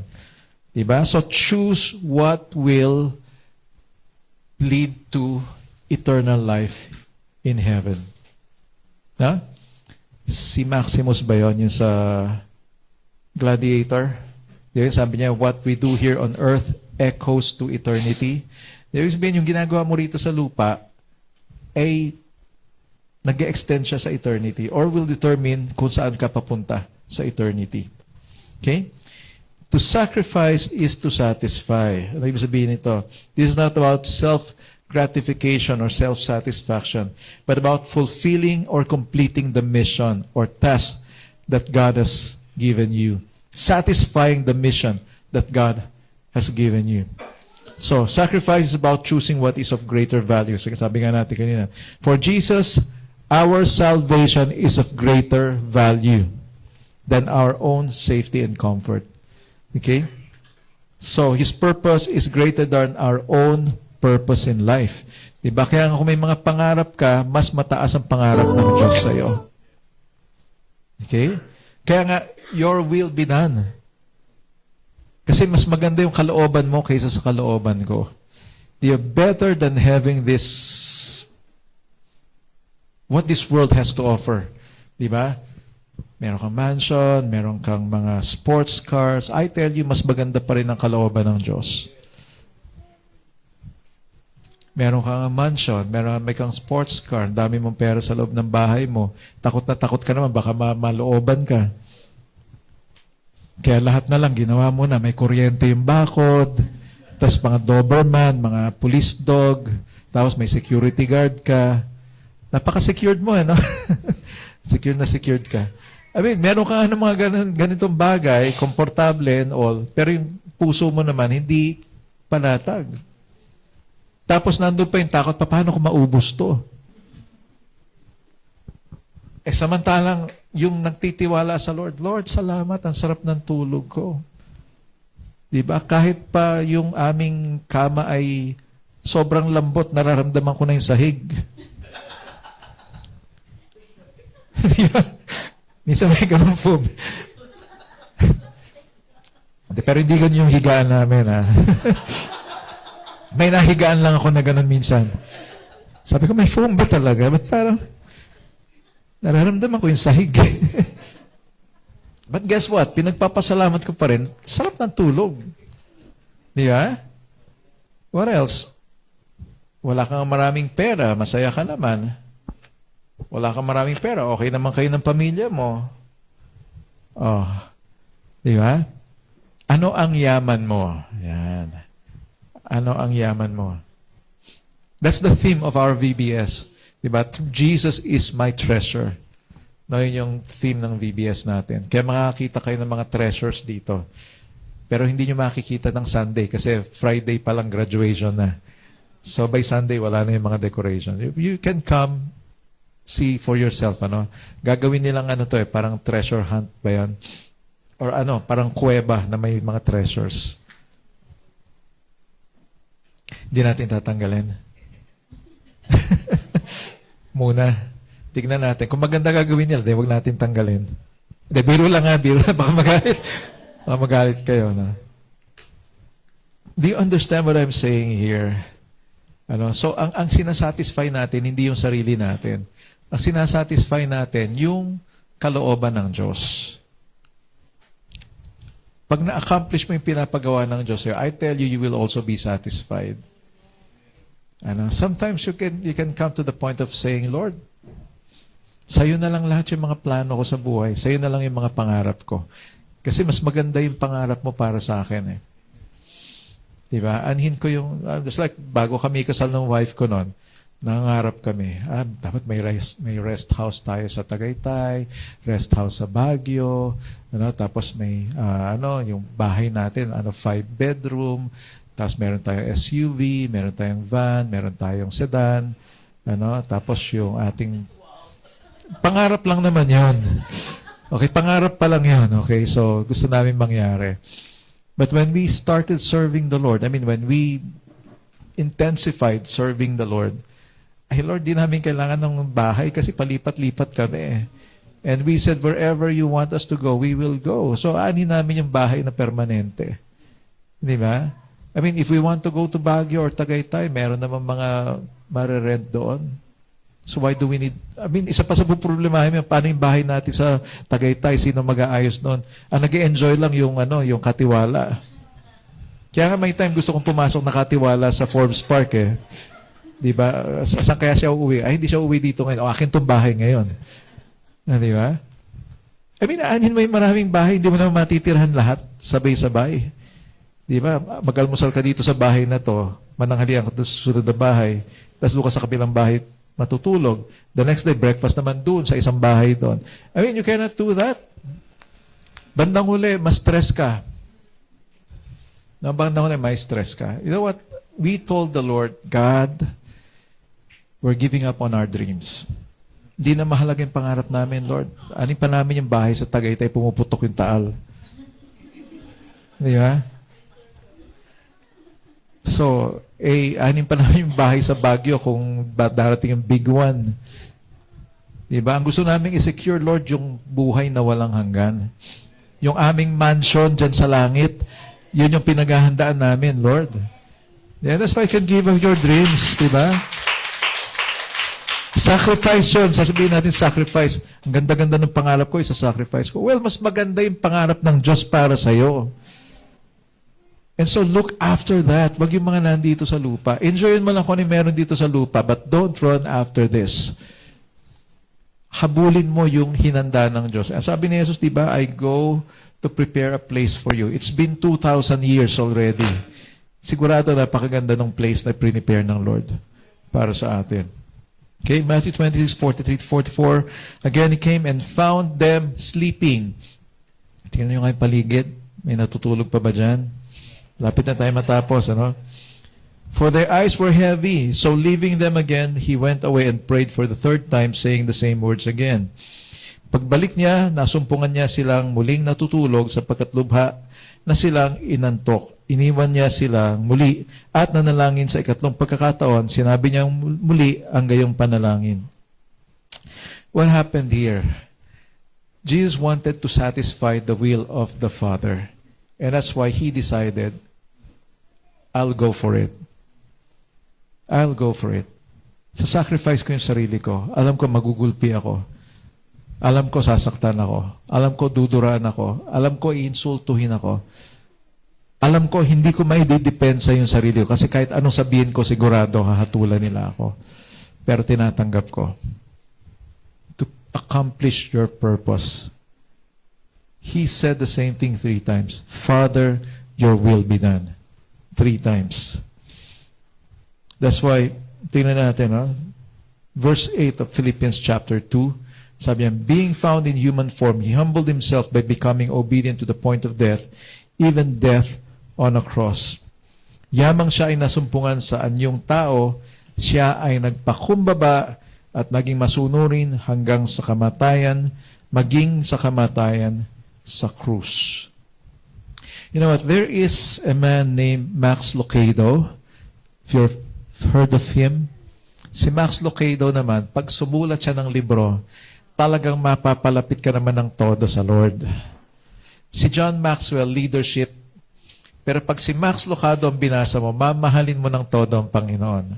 Di ba? So choose what will lead to eternal life in heaven. Na? Si Maximus ba yun? Yung sa Gladiator? Diba, sabi niya, what we do here on earth echoes to eternity. Ibig sabihin, yung ginagawa mo rito sa lupa ay nag-extend siya sa eternity or will determine kung saan ka papunta sa eternity. Okay? To sacrifice is to satisfy. Ano ibig sabihin nito? This is not about self-gratification or self-satisfaction, but about fulfilling or completing the mission or task that God has given you. Satisfying the mission that God has given you. So, sacrifice is about choosing what is of greater value. Sabi nga natin kanina, for Jesus, our salvation is of greater value than our own safety and comfort. Okay? So, His purpose is greater than our own purpose in life. Diba? Kaya kung may mga pangarap ka, mas mataas ang pangarap ng Diyos sa'yo. Okay? Kaya nga, your will be done. Kasi mas maganda yung kalooban mo kaysa sa kalooban ko. You're better than having this, what this world has to offer. Diba? Meron kang mansion, meron kang mga sports cars. I tell you, mas maganda pa rin ang kalooban ng Diyos. Meron kang mansion, may kang sports car, dami mong pera sa loob ng bahay mo. Takot na takot ka naman, baka malooban ka. Kaya lahat na lang, ginawa mo na. May kuryente yung bakod, tapos mga Doberman, mga police dog, tapos may security guard ka. Napaka-secured mo, no? Secured na secured ka. I mean, meron ka ng mga ganitong bagay, komportable and all, pero yung puso mo naman, hindi panatag. Tapos nandun pa yung takot, paano kung maubos to? Samantalang, yung nagtitiwala sa Lord, Lord, salamat, ang sarap ng tulog ko. Diba? Kahit pa yung aming kama ay sobrang lambot, nararamdaman ko na yung sahig. Di ba? Minsan may ganun foam. Pero hindi ganun yung higaan namin, ha? May nahigaan lang ako na ganun minsan. Sabi ko, may foam ba talaga? Ba't parang nararamdaman ko yung sahig? But guess what? Pinagpapasalamat ko pa rin, sarap ng tulog. Di ba? What else? Wala kang maraming pera, masaya ka naman. Wala kang maraming pera, okay naman kayo ng pamilya mo. Oh. Di ba? Ano ang yaman mo? Yan. Ano ang yaman mo? That's the theme of our VBS. Diba? Jesus is my treasure. No, yun yung theme ng VBS natin. Kaya makakita kayo ng mga treasures dito. Pero hindi nyo makikita ng Sunday kasi Friday pa lang graduation na. So by Sunday, wala na yung mga decoration. You can come, see for yourself. Ano? Gagawin nilang ano to parang treasure hunt ba yan? Or ano, parang kuweba na may mga treasures. Hindi natin tatanggalin. Muna. Tignan natin. Kung maganda gagawin nila, huwag natin tanggalin. Hindi, biro lang ha, biro lang. Baka magalit. Baka magalit kayo. No? Do you understand what I'm saying here? Ano? So, ang sinasatisfy natin, hindi yung sarili natin. Ang sinasatisfy natin, yung kalooban ng Diyos. Pag na-accomplish mo yung pinapagawa ng Diyos, I tell you, you will also be satisfied. Ano? Sometimes you can come to the point of saying, Lord, sa'yo na lang lahat yung mga plano ko sa buhay. Sa'yo na lang yung mga pangarap ko. Kasi mas maganda yung pangarap mo para sa akin. Diba? Anhin ko yung, just like bago kami kasal ng wife ko noon, nangangarap kami, dapat may rest house tayo sa Tagaytay, rest house sa Baguio, tapos may yung bahay natin, 5-bedroom, tapos meron tayong SUV, meron tayong van, meron tayong sedan, tapos yung ating pangarap lang naman 'yon. Okay, pangarap pa lang 'yon. Okay, so gusto namin mangyari. But when we started serving the Lord, when we intensified serving the Lord, Lord, di namin kailangan ng bahay kasi palipat-lipat kami. And we said, wherever you want us to go, we will go. So, ani namin yung bahay na permanente. Di ba? If we want to go to Baguio or Tagaytay, meron naman mga marerent doon. So, why do we need... isa pa sa problemahin mo, paano yung bahay natin sa Tagaytay? Sino mag-aayos noon? Ang nag-enjoy lang yung Katiwala. Kaya nga may time gusto kong pumasok na Katiwala sa Forbes Park eh. Di ba? Saan kaya siya uuwi? Hindi siya uuwi dito ngayon. Akin tong bahay ngayon. Di ba? Aanin mo yung maraming bahay, hindi mo naman matitirhan lahat, sabay-sabay. Di ba? Mag-almusal ka dito sa bahay na to, mananghalian ka sa susunod na bahay, tapos doon ka sa kabilang bahay matutulog. The next day, breakfast naman doon sa isang bahay doon. You cannot do that. Bandang huli, mas stress ka. Bandang huli, may stress ka. You know what? We told the Lord, God, we're giving up on our dreams. Hindi na mahalaga yung pangarap namin, Lord. Anin pa namin yung bahay sa Tagaytay, pumuputok yung taal. Di ba? So, anin pa namin yung bahay sa Baguio kung darating yung big one. Di ba? Ang gusto namin i-secure, Lord, yung buhay na walang hanggan. Yung aming mansion dyan sa langit, yun yung pinaghahandaan namin, Lord. Yeah, that's why you can give up your dreams, di ba? Sacrifice yun. Sasabihin natin sacrifice. Ang ganda-ganda ng pangarap ko, isa-sacrifice ko. Well, mas maganda yung pangarap ng Diyos para sa'yo. And so, look after that. Wag yung mga nandito sa lupa. Enjoyin mo lang kung ano meron dito sa lupa, but don't run after this. Habulin mo yung hinanda ng Diyos. Sabi ni Jesus, di ba, I go to prepare a place for you. It's been 2,000 years already. Sigurado napakaganda ng place na prepare ng Lord para sa atin. Okay, Matthew 26:43-44. Again, He came and found them sleeping. Tingnan nyo nga yung paligid. May natutulog pa ba dyan? Lapit na tayo matapos, For their eyes were heavy, so leaving them again, He went away and prayed for the third time, saying the same words again. Pagbalik niya, nasumpungan niya silang muling natutulog sapagkat lubha na silang inantok. Iniwan niya sila muli at nanalangin sa ikatlong pagkakataon. Sinabi niya muli ang gayong panalangin. What happened here? Jesus wanted to satisfy the will of the Father. And that's why He decided, I'll go for it. I'll go for it. Sasacrifice ko yung sarili ko. Alam ko magugulpi ako. Alam ko sasaktan ako. Alam ko duduraan ako. Alam ko iinsultuhin ako. Alam ko hindi ko maidedepensa yung sarili ko kasi kahit anong sabihin ko sigurado hahatulan nila ako. Pero tinatanggap ko. To accomplish your purpose. He said the same thing 3 times. Father, your will be done. 3 times. That's why tingnan natin, verse 8 of Philippians chapter 2, sabi niya, being found in human form, He humbled Himself by becoming obedient to the point of death, even death on a cross. Yamang siya ay nasumpungan sa anyong tao, siya ay nagpakumbaba at naging masunurin hanggang sa kamatayan, maging sa kamatayan sa krus. You know what? There is a man named Max Lucado. If you're heard of him? Si Max Lucado naman, pag sumulat siya ng libro, talagang mapapalapit ka naman ng todo sa Lord. Si John Maxwell, leadership. Pero pag si Max Lucado ang binasa mo, mamahalin mo ng todo ang Panginoon.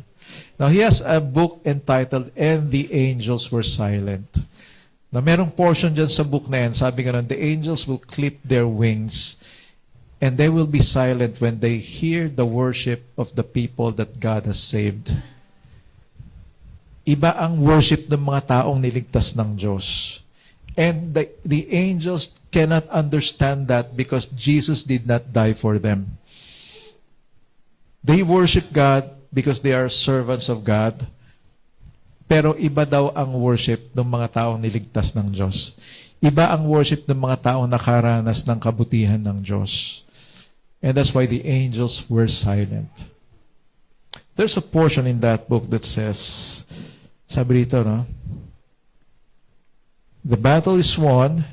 Now, he has a book entitled, And the Angels Were Silent. Now, merong portion dyan sa book na yan, sabi nga nun, the angels will clip their wings and they will be silent when they hear the worship of the people that God has saved. Iba ang worship ng mga taong niligtas ng Diyos. And the angels cannot understand that because Jesus did not die for them. They worship God because they are servants of God. Pero iba daw ang worship ng mga taong niligtas ng Diyos. Iba ang worship ng mga taong nakaranas ng kabutihan ng Diyos. And that's why the angels were silent. There's a portion in that book that says, sabi rito, no? The battle is won.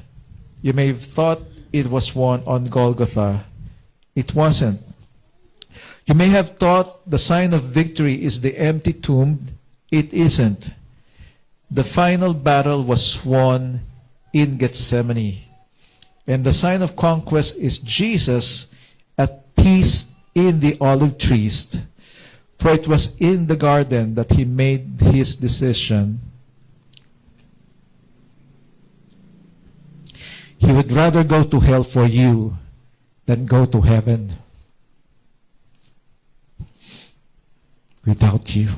You may have thought it was won on Golgotha. It wasn't. You may have thought the sign of victory is the empty tomb. It isn't. The final battle was won in Gethsemane. And the sign of conquest is Jesus at peace in the olive trees. For it was in the garden that He made His decision. He would rather go to hell for you than go to heaven without you.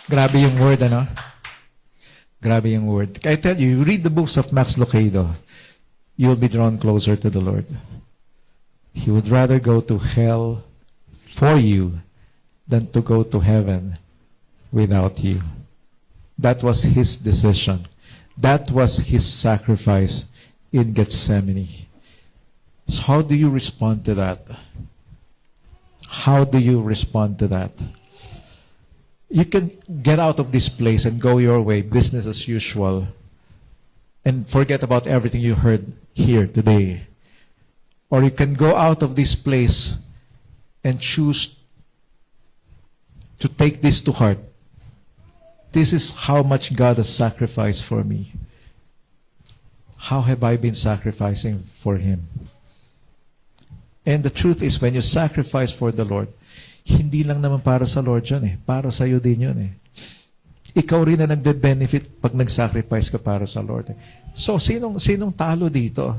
Grabe yung word, ano? Grabe yung word. I tell you, you read the books of Max Lucado, you'll be drawn closer to the Lord. He would rather go to hell for you than to go to heaven without you. That was His decision. That was His sacrifice in Gethsemane. So how do you respond to that? How do you respond to that? You can get out of this place and go your way, business as usual, and forget about everything you heard here today. Or you can go out of this place and choose to take this to heart. This is how much God has sacrificed for me. How have I been sacrificing for Him? And the truth is, when you sacrifice for the Lord, hindi lang naman para sa Lord yun eh. Para sa iyo din yun eh. Ikaw rin na nagbe-benefit pag nag-sacrifice ka para sa Lord. So, sinong talo dito?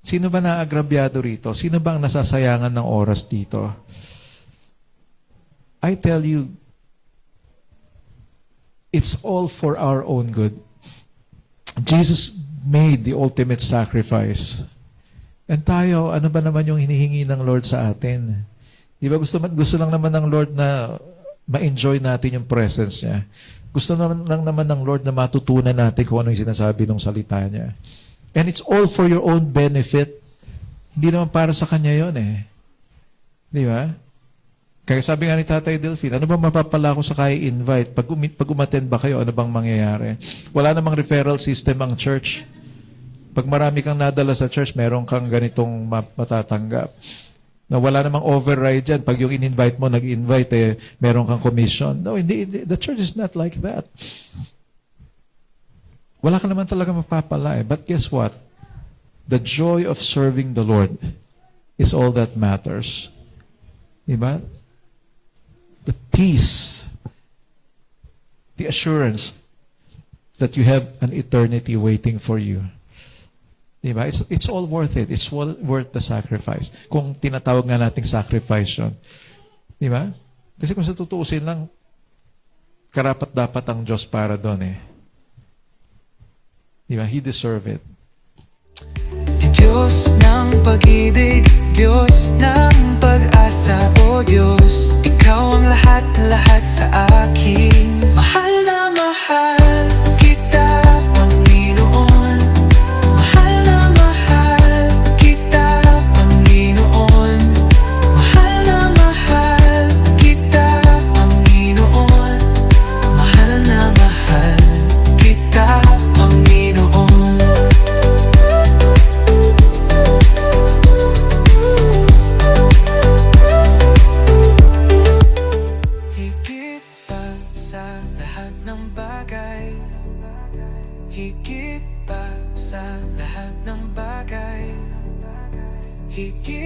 Sino ba naagrabyado rito? Sino ba ang nasasayangan ng oras dito? I tell you, it's all for our own good. Jesus made the ultimate sacrifice. And tayo, ano ba naman yung hinihingi ng Lord sa atin? Di ba gusto lang naman ng Lord na ma-enjoy natin yung presence niya. Gusto lang naman ng Lord na matutunan natin kung ano yung sinasabi ng salita niya. And it's all for your own benefit. Hindi naman para sa Kanya yun eh. Di ba? Kaya sabi nga ni Tatay Delphine, ano bang mapapala ko sa kaya invite? Pag umattend ba kayo, ano bang mangyayari? Wala namang referral system ang church. Pag marami kang nadala sa church, meron kang ganitong matatanggap. Na wala namang override dyan. Pag yung in-invite mo, nag-invite, meron kang commission. No, hindi. The church is not like that. Wala ka naman talaga mapapala eh. But guess what? The joy of serving the Lord is all that matters. Diba? The peace, the assurance that you have an eternity waiting for you. Diba? It's all worth it. It's all worth the sacrifice. Kung tinatawag nga nating sacrifice yun. Diba? Kasi kung sa tutuusin lang, karapat-dapat ang Diyos para doon eh. Diba? He deserve it. Diyos ng pag-ibig, Diyos ng pag-asa, O Diyos, Ikaw ang lahat-lahat sa akin. Mahal na mahal kita, Panginoon. Mahal na mahal kita, Panginoon. Mahal na mahal kita, Panginoon. Mahal na mahal kita, Panginoon. Higit pa sa lahat ng bagay, higit pa sa lahat ng bagay, higit